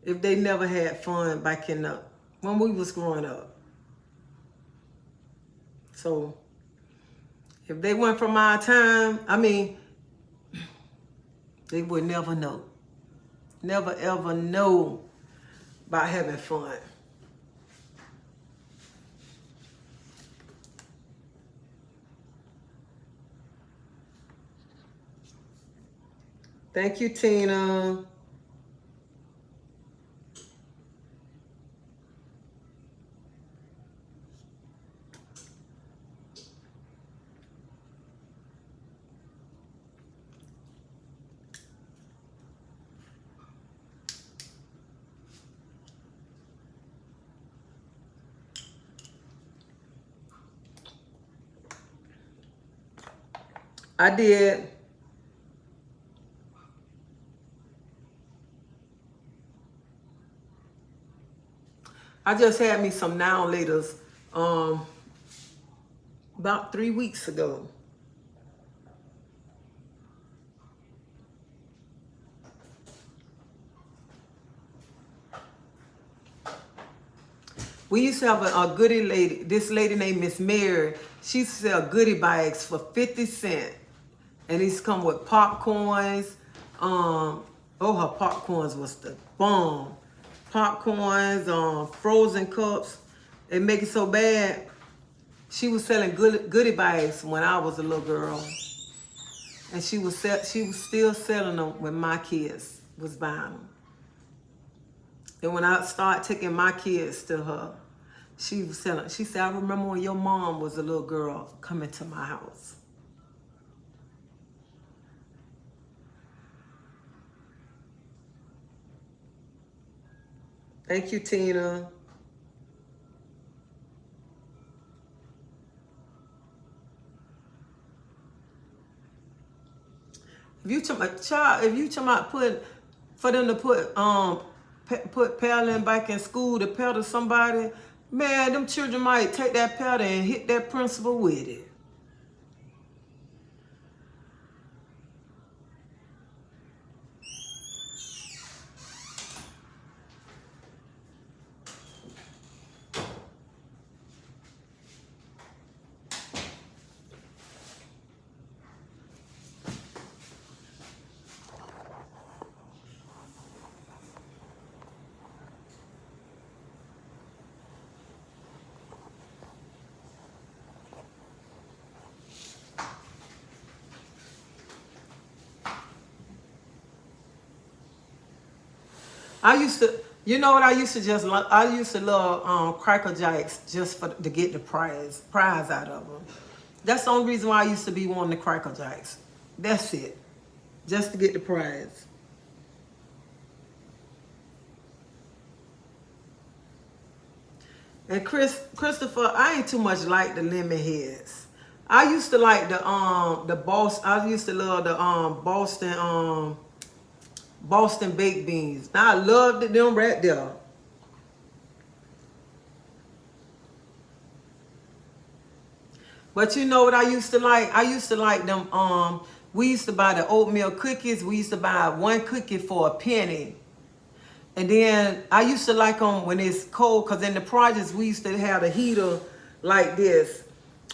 If they never had fun back in the when we was growing up. So if they went from our time, I mean, they would never know. Never ever know about having fun. Thank you, Tina. I did. I just had me some now and laters about 3 weeks ago. We used to have a goodie lady, this lady named Miss Mary. She used to sell goodie bags for 50 cents. And these come with popcorns. Her popcorns was the bomb. Popcorns, frozen cups. They make it so bad. She was selling goodie bags when I was a little girl. And she was still selling them when my kids was buying them. And when I started taking my kids to her, she was selling. She said, I remember when your mom was a little girl coming to my house. Thank you, Tina. If you talking about child, if you talking about put for them to put paddling back in school to paddle somebody, man, them children might take that paddle and hit that principal with it. I used to, you know what I used to just love? I used to love Cracker Jacks just for to get the prize out of them. That's the only reason why I used to be wanting the Cracker Jacks. That's it, just to get the prize. And Christopher, I ain't too much like the lemon heads. I used to like the Boston. I used to love the Boston baked beans. Now I loved them right there. But you know what I used to like? I used to like them. We used to buy the oatmeal cookies. We used to buy one cookie for a penny. And then I used to like them when it's cold, because in the projects we used to have a heater like this.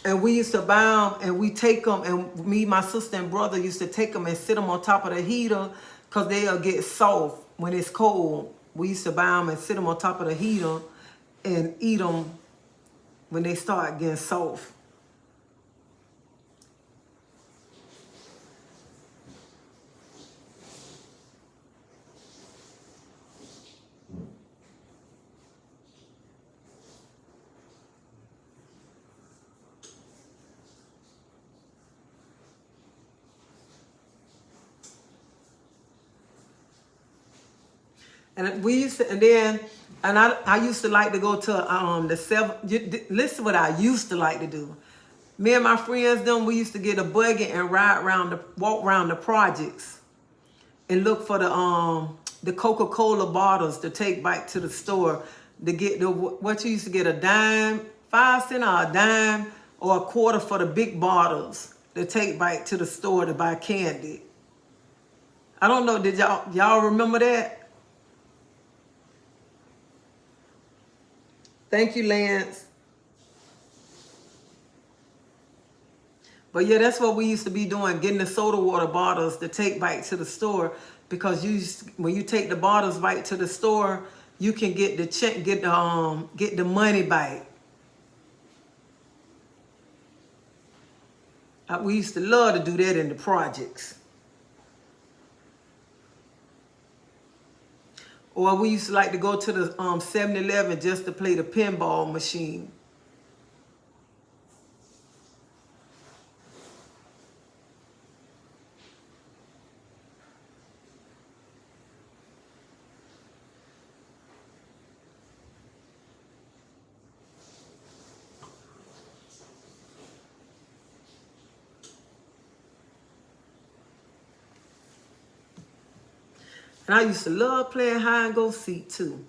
And we used to buy them and we take them, and me, my sister and brother used to take them and sit them on top of the heater because they'll get soft when it's cold. We used to buy them and sit them on top of the heater and eat them when they start getting soft. And we used to, I used to like to go to the seven. Listen, what I used to like to do. Me and my friends, we used to get a buggy and walk around the projects, and look for the Coca-Cola bottles to take back to the store to get what you used to get, a dime, 5 cents or a dime or a quarter for the big bottles to take back to the store to buy candy. I don't know. Did y'all remember that? Thank you, Lance. But yeah, that's what we used to be doing, getting the soda water bottles to take back to the store, because when you take the bottles back to the store, you can get the check, get the money back. We used to love to do that in the projects. Or we used to like to go to the 7-Eleven just to play the pinball machine. And I used to love playing hide and go seek too.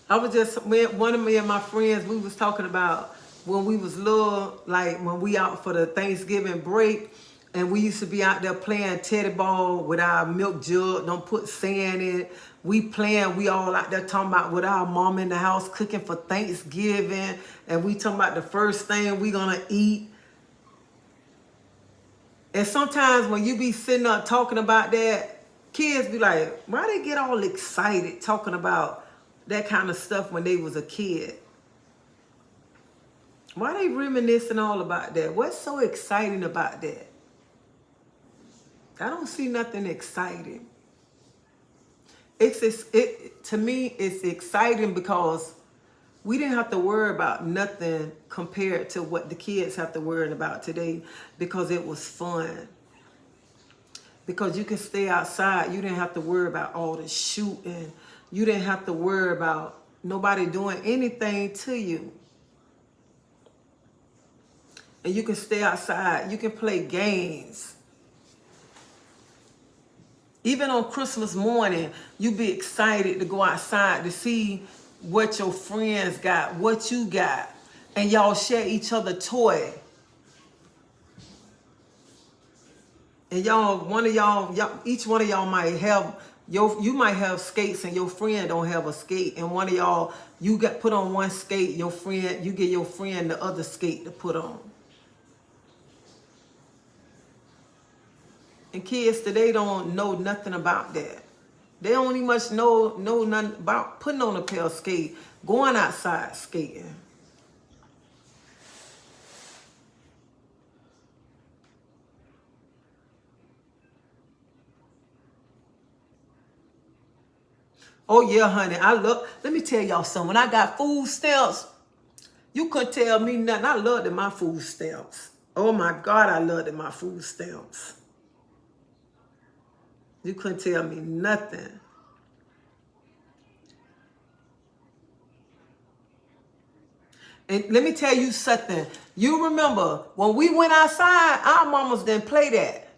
One of me and my friends, we was talking about when we was little, like when we out for the Thanksgiving break, and we used to be out there playing teddy ball with our milk jug, don't put sand in it. We all out there talking about with our mom in the house cooking for Thanksgiving, and we talking about the first thing we gonna eat. And sometimes when you be sitting up talking about that, kids be like, why they get all excited talking about that kind of stuff when they was a kid? Why they reminiscing all about that? What's so exciting about that? I don't see nothing exciting. To me, it's exciting because we didn't have to worry about nothing compared to what the kids have to worry about today, because it was fun. Because you can stay outside. You didn't have to worry about all the shooting. You didn't have to worry about nobody doing anything to you. and you can stay outside. You can play games. Even on Christmas morning, you be excited to go outside to see what your friends got, what you got, and y'all share each other toy. And each one of y'all might have you might have skates and your friend don't have a skate, and one of y'all you got put on one skate, you get your friend the other skate to put on. And kids today don't know nothing about that. They don't even much know nothing about putting on a pair of skate, going outside skating. Oh yeah, honey. Let me tell y'all something. When I got food stamps, you couldn't tell me nothing. I loved my food stamps. Oh my God, I loved my food stamps. You couldn't tell me nothing. And let me tell you something. You remember when we went outside, our mamas didn't play that.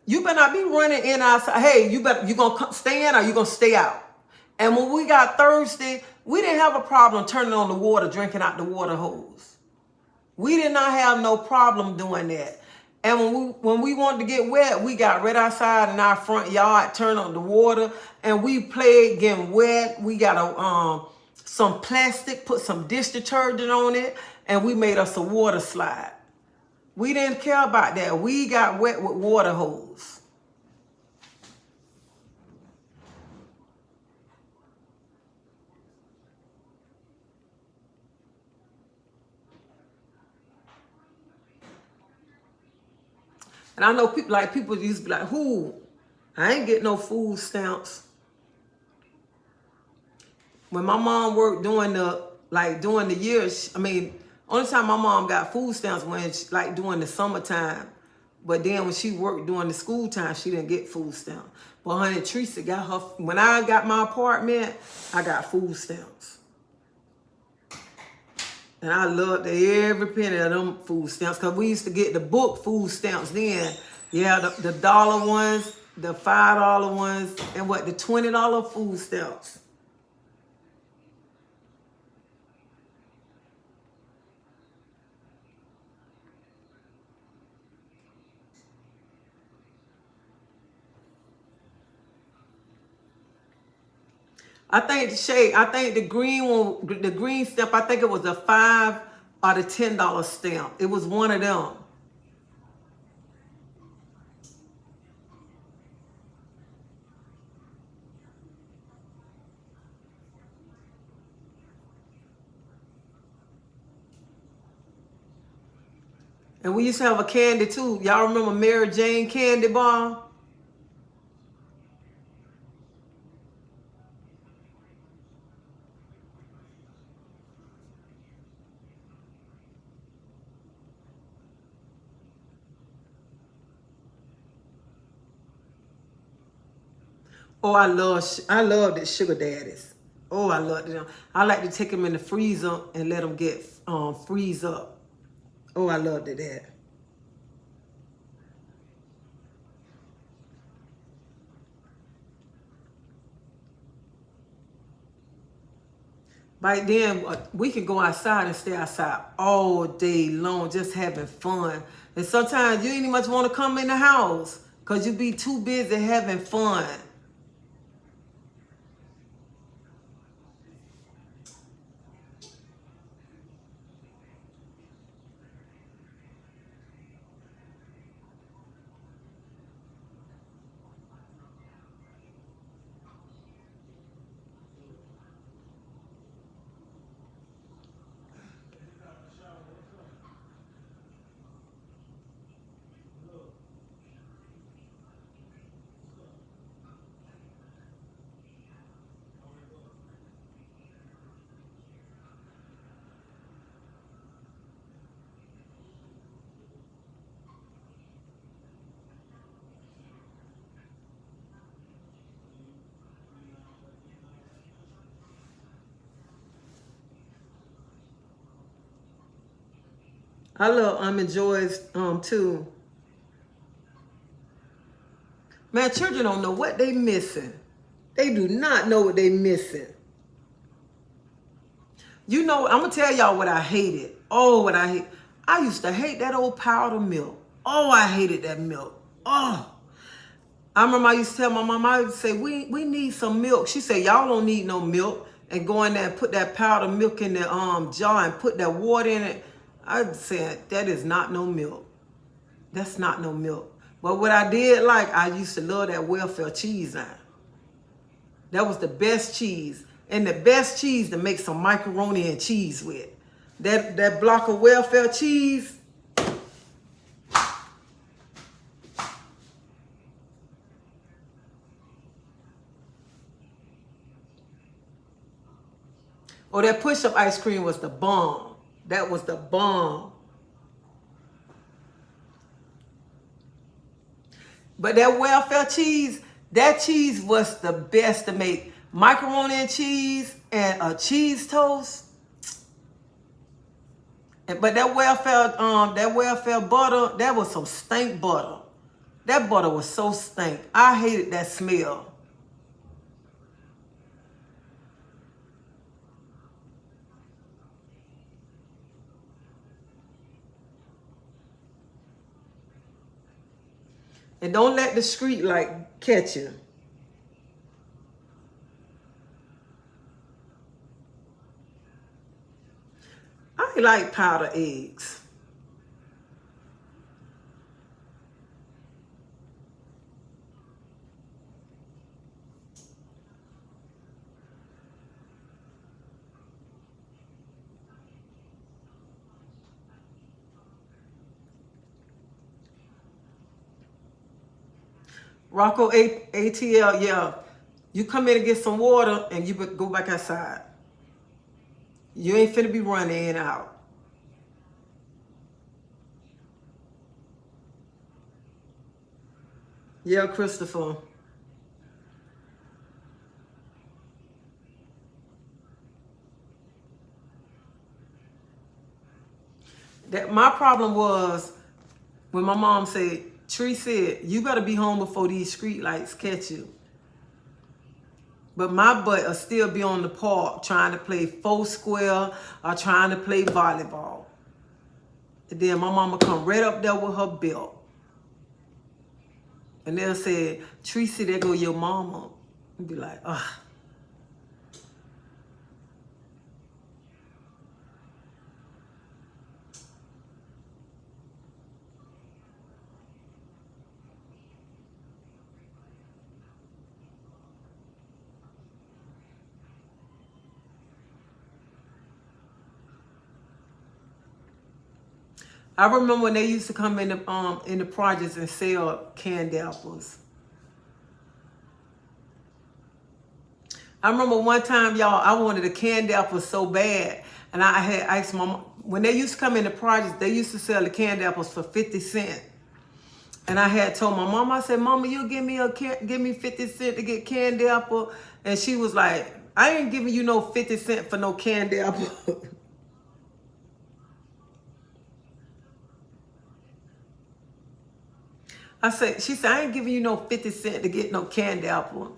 You better not be running in outside. Hey, you gonna stay in or you gonna stay out? And when we got thirsty, we didn't have a problem turning on the water, drinking out the water hose. We did not have no problem doing that. And when we wanted to get wet, we got right outside in our front yard, turned on the water, and we played getting wet. We got some plastic, put some dish detergent on it, and we made us a water slide. We didn't care about that. We got wet with water hose. And I know people used to be like, who? I ain't get no food stamps. When my mom worked during the years, only time my mom got food stamps when during the summertime. But then when she worked during the school time, she didn't get food stamps. But honey, Teresa got her, when I got my apartment, I got food stamps. And I loved every penny of them food stamps because we used to get the book food stamps then. Yeah, the dollar ones, the $5 ones, and the $20 food stamps. I think the green one, the green stamp, I think it was a $5 or the $10 stamp. It was one of them. And we used to have a candy too. Y'all remember Mary Jane candy bar? Oh, I love the sugar daddies. Oh, I love them. I like to take them in the freezer and let them get freeze up. Oh, I loved it that. Back then, we could go outside and stay outside all day long, just having fun. And sometimes you ain't much want to come in the house because you be too busy having fun. I love Joy's too. Man, children don't know what they missing. They do not know what they missing. You know, I'm gonna tell y'all what I hated. Oh, what I hate. I used to hate that old powder milk. Oh, I hated that milk. Oh. I remember I used to tell my mom, I would say, we need some milk. She said, y'all don't need no milk. And go in there and put that powdered milk in the jar and put that water in it. I said, that is not no milk. That's not no milk. But what I did like, I used to love that welfare cheese now. That was the best cheese. And the best cheese to make some macaroni and cheese with. That block of welfare cheese. Or that push-up ice cream was the bomb. That was the bomb. But that welfare cheese, that cheese was the best to make macaroni and cheese and a cheese toast. But that welfare butter, that was some stink butter. That butter was so stink. I hated that smell. And don't let the street light catch you. I like powdered eggs. Rocco ATL, yeah. You come in and get some water and you go back outside. You ain't finna be running in and out. Yeah, Christopher. That my problem was when my mom said, Tree said, you better be home before these street lights catch you. But my butt will still be on the park trying to play four square or trying to play volleyball. And then my mama come right up there with her belt. And they'll say, Tracy, there go your mama. And be like, ugh. I remember when they used to come in the projects and sell candy apples. I remember one time, y'all, I wanted a candy apple so bad. And I had asked my mom, when they used to come in the projects, they used to sell the candy apples for 50 cents. And I had told my mom, I said, Mama, you give me 50 cents to get candy apple. And she was like, I ain't giving you no 50 cents for no candy apple. She said, I ain't giving you no 50 cents to get no candy apple.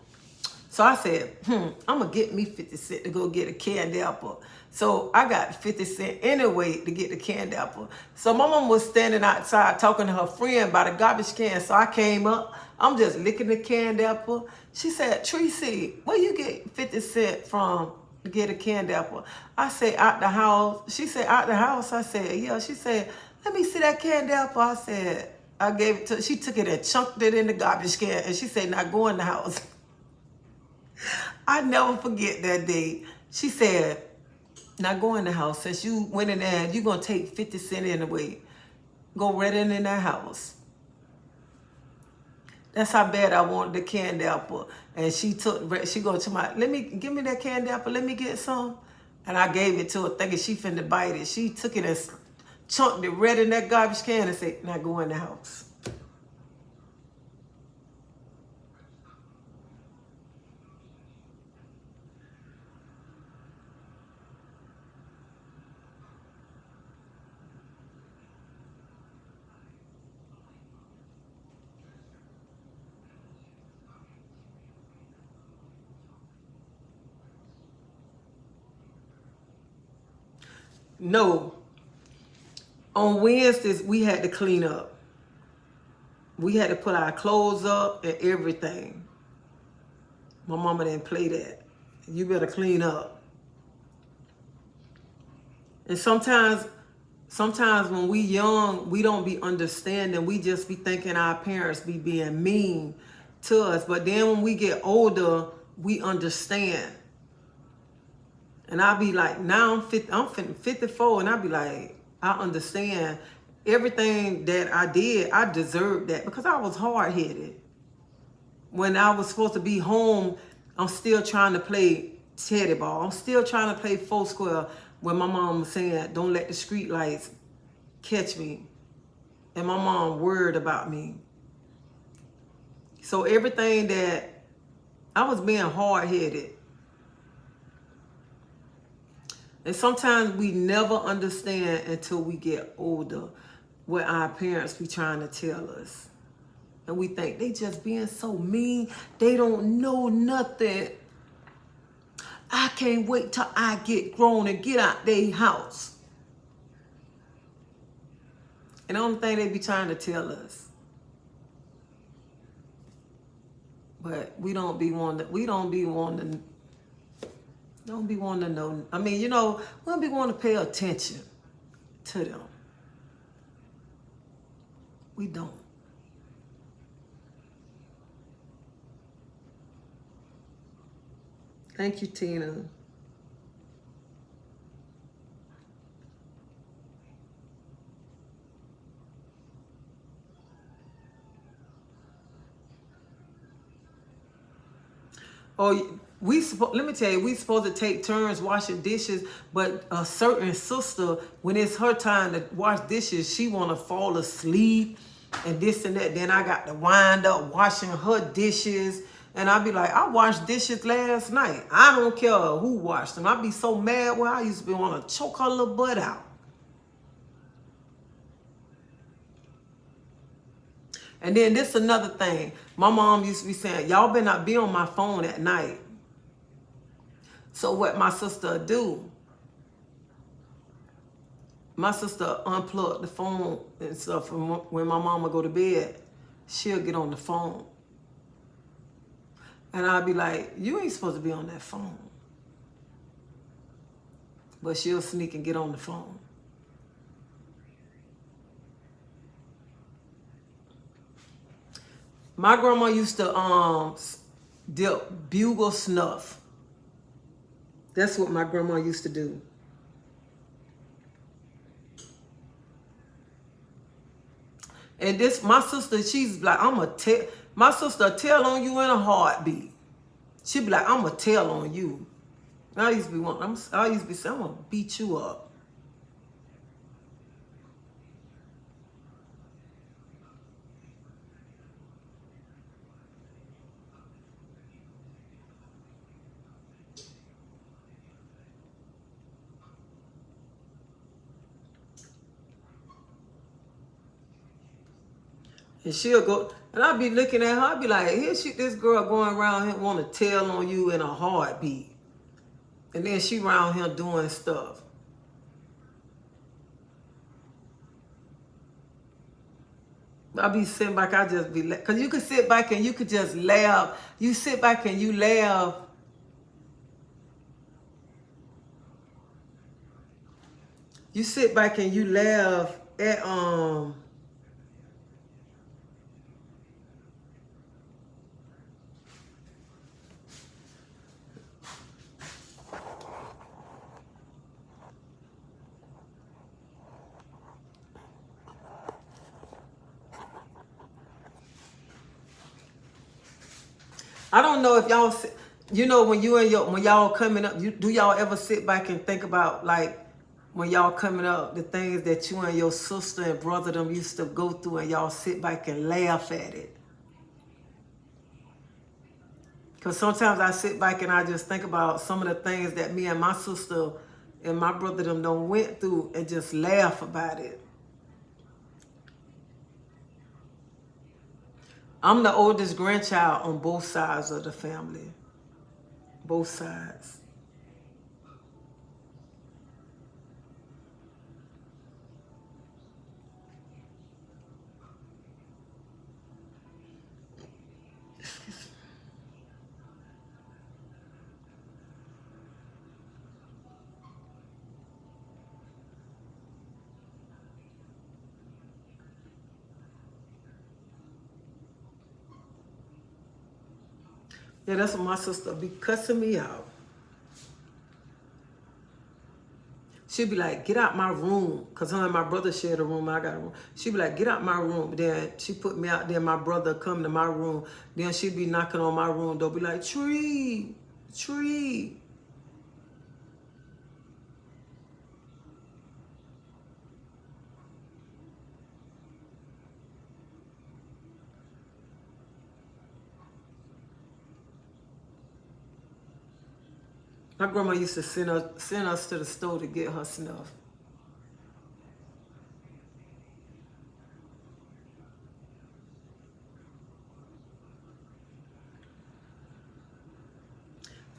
So I said, I'm going to get me 50 cents to go get a candy apple. So I got 50 cents anyway to get the candy apple. So my mom was standing outside talking to her friend about a garbage can. So I came up. I'm just licking the candy apple. She said, Tracy, where you get 50 cents from to get a candy apple? I said, out the house. She said, out the house? I said, yeah. She said, let me see that candy apple. I said, I gave it to, she took it and chunked it in the garbage can. And she said, now go in the house. I never forget that day. She said, now go in the house. Since you went in there, you're going to take 50 cents anyway. Go right in that house. That's how bad I wanted the candy apple. And she go to my, give me that candy apple. Let me get some. And I gave it to her thinking she finna bite it. She took it and chunked it right in that garbage can and said, now go in the house. No. On Wednesdays, we had to clean up. We had to put our clothes up and everything. My mama didn't play that. You better clean up. And sometimes when we young, we don't be understanding. We just be thinking our parents be being mean to us. But then when we get older, we understand. And I be like, now I'm 54, and I be like, I understand everything that I did. I deserved that because I was hard-headed. When I was supposed to be home, I'm still trying to play teddy ball. I'm still trying to play four square when my mom was saying, don't let the street lights catch me. And my mom worried about me. So everything that I was being hard-headed. And sometimes we never understand until we get older what our parents be trying to tell us. And we think they just being so mean. They don't know nothing. I can't wait till I get grown and get out their house. And the only thing they be trying to tell us. But we don't be wanting to know. I mean, we don't be wanting to pay attention to them. We don't. Thank you, Tina. Oh, let me tell you, we supposed to take turns washing dishes, but a certain sister, when it's her time to wash dishes, she want to fall asleep and this and that. Then I got to wind up washing her dishes. And I be like, I washed dishes last night. I don't care who washed them. I be so mad when I used to be want to choke her little butt out. And then this another thing. My mom used to be saying, y'all better not be on my phone at night. So what my sister do, my sister unplugged the phone and stuff from when my mama go to bed. She'll get on the phone. And I'll be like, you ain't supposed to be on that phone. But she'll sneak and get on the phone. My grandma used to dip bugle snuff. That's what my grandma used to do. And this, my sister, she's like, my sister tell on you in a heartbeat. She be like, I'm going to tell on you. And I used to be saying, I'm going to beat you up. And she'll go, and I'll be looking at her, I'll be like, this girl going around here want to tell on you in a heartbeat. And then she around here doing stuff. I be sitting back, I just be, because you could sit back and you could just laugh. You sit back and you laugh. You sit back and you laugh at, I don't know if y'all, when y'all coming up, do y'all ever sit back and think about, like, when y'all coming up, the things that you and your sister and brother them used to go through, and y'all sit back and laugh at it? Because sometimes I sit back and I just think about some of the things that me and my sister and my brother them done went through and just laugh about it. I'm the oldest grandchild on both sides of the family. Both sides. Yeah, that's what my sister be cussing me out. She'd be like, get out my room. Because her and my brother shared a room. I got a room. She'd be like, get out my room. Then she put me out there. My brother come to my room. Then she'd be knocking on my room door. Be like, Tree, Tree. My grandma used to send us to the store to get her snuff.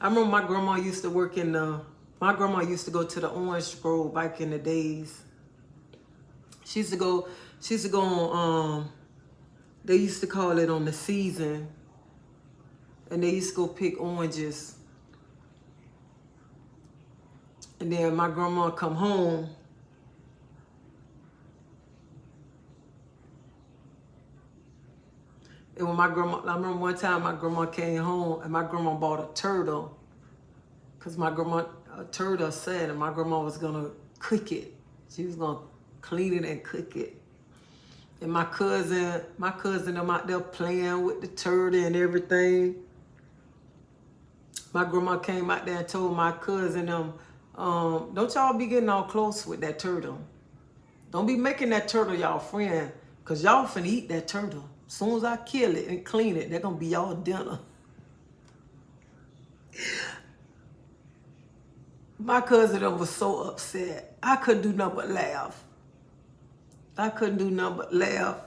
I remember my grandma used to work in the, my grandma used to go to the Orange Grove back in the days. She used to go on, they used to call it on the season. And they used to go pick oranges. And then my grandma come home. And when my grandma, I remember one time my grandma came home and my grandma bought a turtle. Because my grandma, a turtle said, and my grandma was going to cook it. She was going to clean it and cook it. And my cousin, them out there playing with the turtle and everything. My grandma came out there and told my cousin them, don't y'all be getting all close with that turtle. Don't be making that turtle y'all friend, because y'all finna eat that turtle. As soon as I kill it and clean it, they're going to be y'all dinner. My cousin was so upset. I couldn't do nothing but laugh. I couldn't do nothing but laugh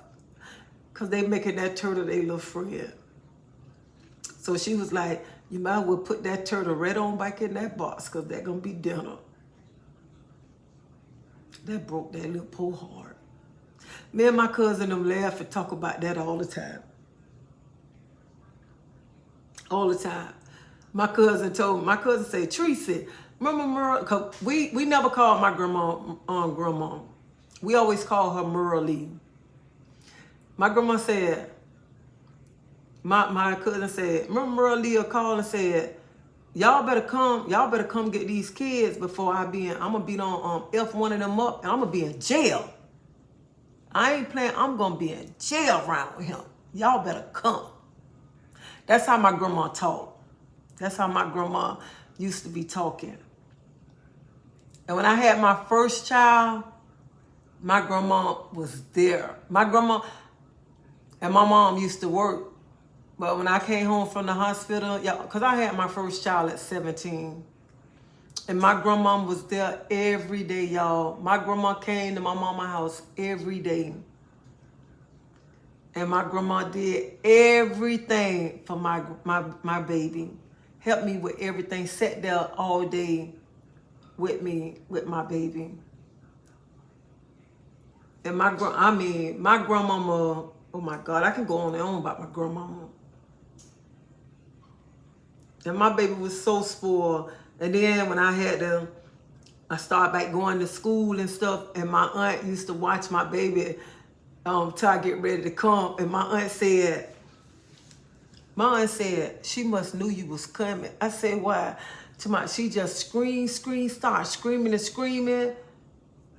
because they making that turtle their little friend. So she was like, you might as well put that turtle right on back in that box because they're going to be dinner. That broke that little poor heart. Me and my cousin them laugh and talk about that all the time. All the time. My cousin said, Tracy, remember Merle? Cause we never called my grandma grandma. We always call her Merle. My grandma said, my cousin said, remember Merle called and said, y'all better come get these kids before I'm gonna be on F one of them up and I'm gonna be in jail. I ain't playing, I'm gonna be in jail around with him. Y'all better come. That's how my grandma talked. That's how my grandma used to be talking. And when I had my first child, my grandma was there. My grandma and my mom used to work. But when I came home from the hospital, because I had my first child at 17. And my grandma was there every day, y'all. My grandma came to my mama's house every day. And my grandma did everything for my baby. Helped me with everything. Sat there all day with me, with my baby. And my grandmama, oh my God, I can go on and on about my grandmama. And my baby was so spoiled. And then when I started back going to school and stuff, and my aunt used to watch my baby till I get ready to come. And my aunt said, she must knew you was coming. I said, why? She just started screaming and screaming.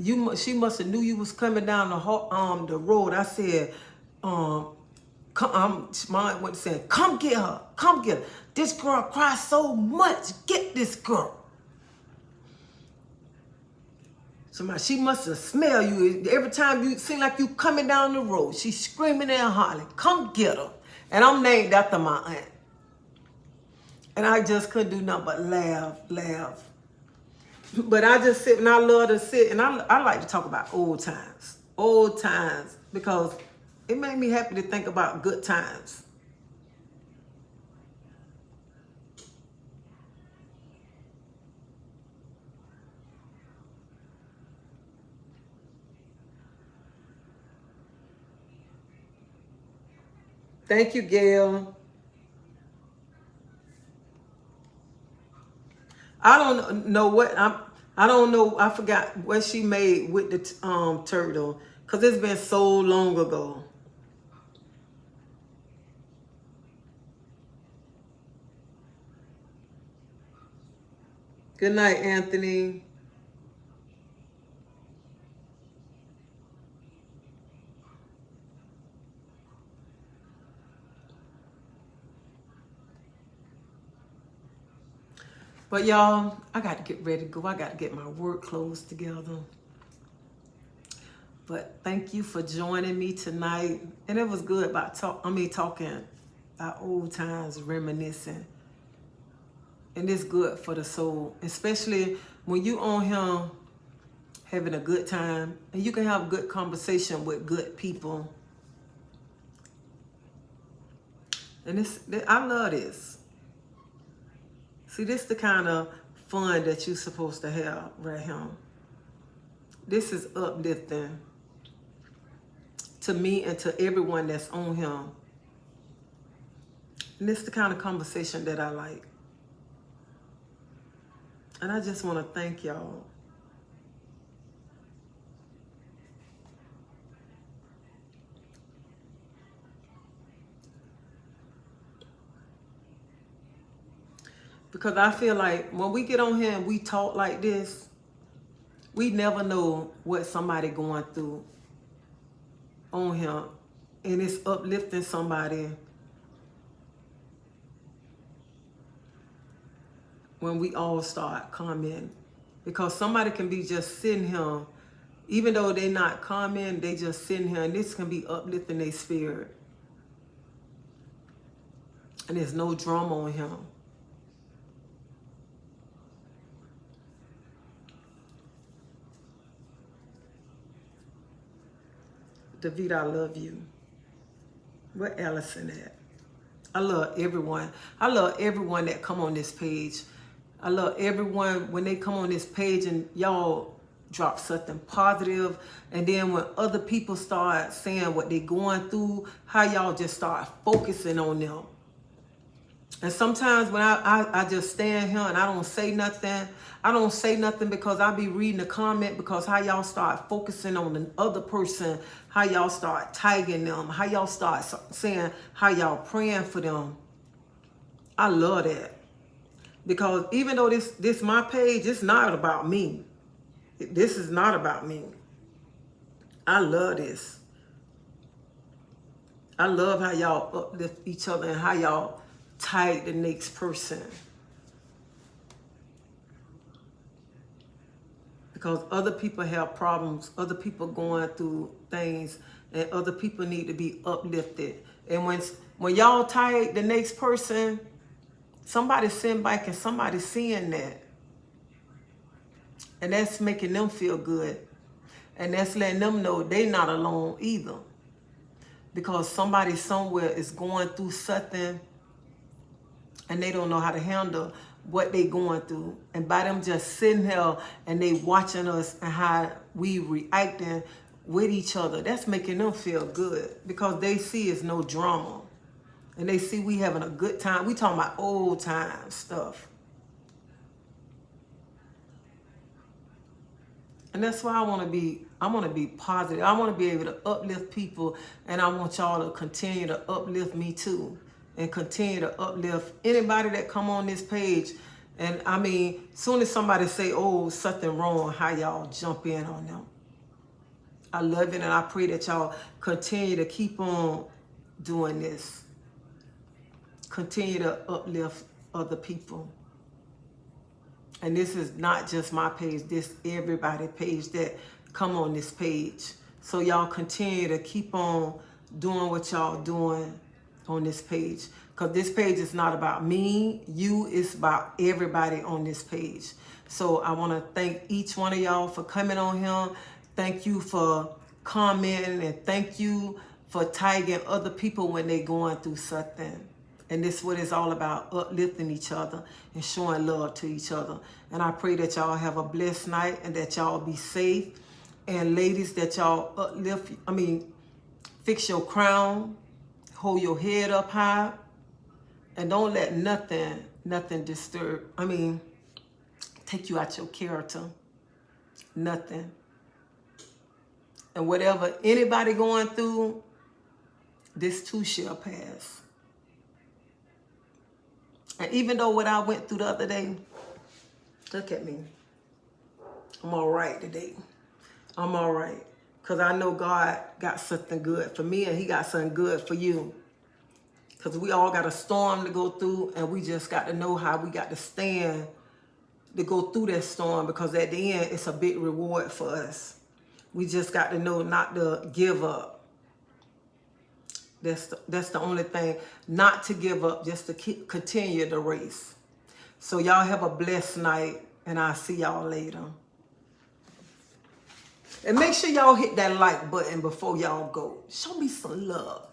She must have knew you was coming down the road. I said, my aunt went saying, come get her. This girl cries so much. Get this girl. She must have smelled you. Every time you seem like you coming down the road, she's screaming and hollering, come get her. And I'm named after my aunt. And I just couldn't do nothing but laugh. But I just sit and I love to sit and I like to talk about old times, because it made me happy to think about good times. Thank you, Gail. I don't know what I don't know. I forgot what she made with the turtle, because it's been so long ago. Good night, Anthony. But y'all, I got to get ready to go. I got to get my work clothes together. But thank you for joining me tonight. And it was good about talking about old times, reminiscing. And it's good for the soul, especially when you on here having a good time and you can have good conversation with good people. And I love this. See, this the kind of fun that you're supposed to have right here. This is uplifting to me and to everyone that's on here. And this the kind of conversation that I like. And I just want to thank y'all. Because I feel like when we get on here and we talk like this, we never know what somebody going through on here. And it's uplifting somebody when we all start commenting. Because somebody can be just sitting here, even though they're not commenting, they just sitting here, and this can be uplifting their spirit. And there's no drama on him. David, I love you. Where Allison at? I love everyone. I love everyone that come on this page. I love everyone when they come on this page and y'all drop something positive. And then when other people start saying what they going through, how y'all just start focusing on them. And sometimes when I just stand here and I don't say nothing, because I be reading the comment, because how y'all start focusing on the other person, how y'all start tagging them, how y'all start saying how y'all praying for them. I love that. Because even though this my page, it's not about me. This is not about me. I love this. I love how y'all uplift each other and how y'all tag the next person. Because other people have problems, other people going through things, and other people need to be uplifted. And when y'all tag the next person, somebody sitting back and somebody seeing that. And that's making them feel good. And that's letting them know they not alone either. Because somebody somewhere is going through something and they don't know how to handle what they going through. And by them just sitting here and they watching us and how we reacting with each other, that's making them feel good. Because they see it's no drama. And they see we having a good time. We talking about old time stuff. And that's why I want to be positive. I want to be able to uplift people, and I want y'all to continue to uplift me too, and continue to uplift anybody that come on this page. And I mean, soon as somebody say, "Oh, something wrong," how y'all jump in on them. I love it, and I pray that y'all continue to keep on doing this. Continue to uplift other people. And this is not just my page, this everybody page that come on this page. So y'all continue to keep on doing what y'all doing on this page. Because this page is not about me, you, it's about everybody on this page. So I want to thank each one of y'all for coming on here. Thank you for commenting, and thank you for tagging other people when they going through something. And this is what it's all about, uplifting each other and showing love to each other. And I pray that y'all have a blessed night and that y'all be safe. And ladies, that y'all fix your crown, hold your head up high, and don't let nothing take you out your character. Nothing. And whatever anybody going through, this too shall pass. And even though what I went through the other day, Look at me. I'm all right today. I'm all right. Because I know God got something good for me and he got something good for you. Because we all got a storm to go through and we just got to know how we got to stand to go through that storm, because at the end, it's a big reward for us. We just got to know not to give up. That's the only thing, not to give up, just to continue the race. So y'all have a blessed night, and I'll see y'all later. And make sure y'all hit that like button before y'all go. Show me some love.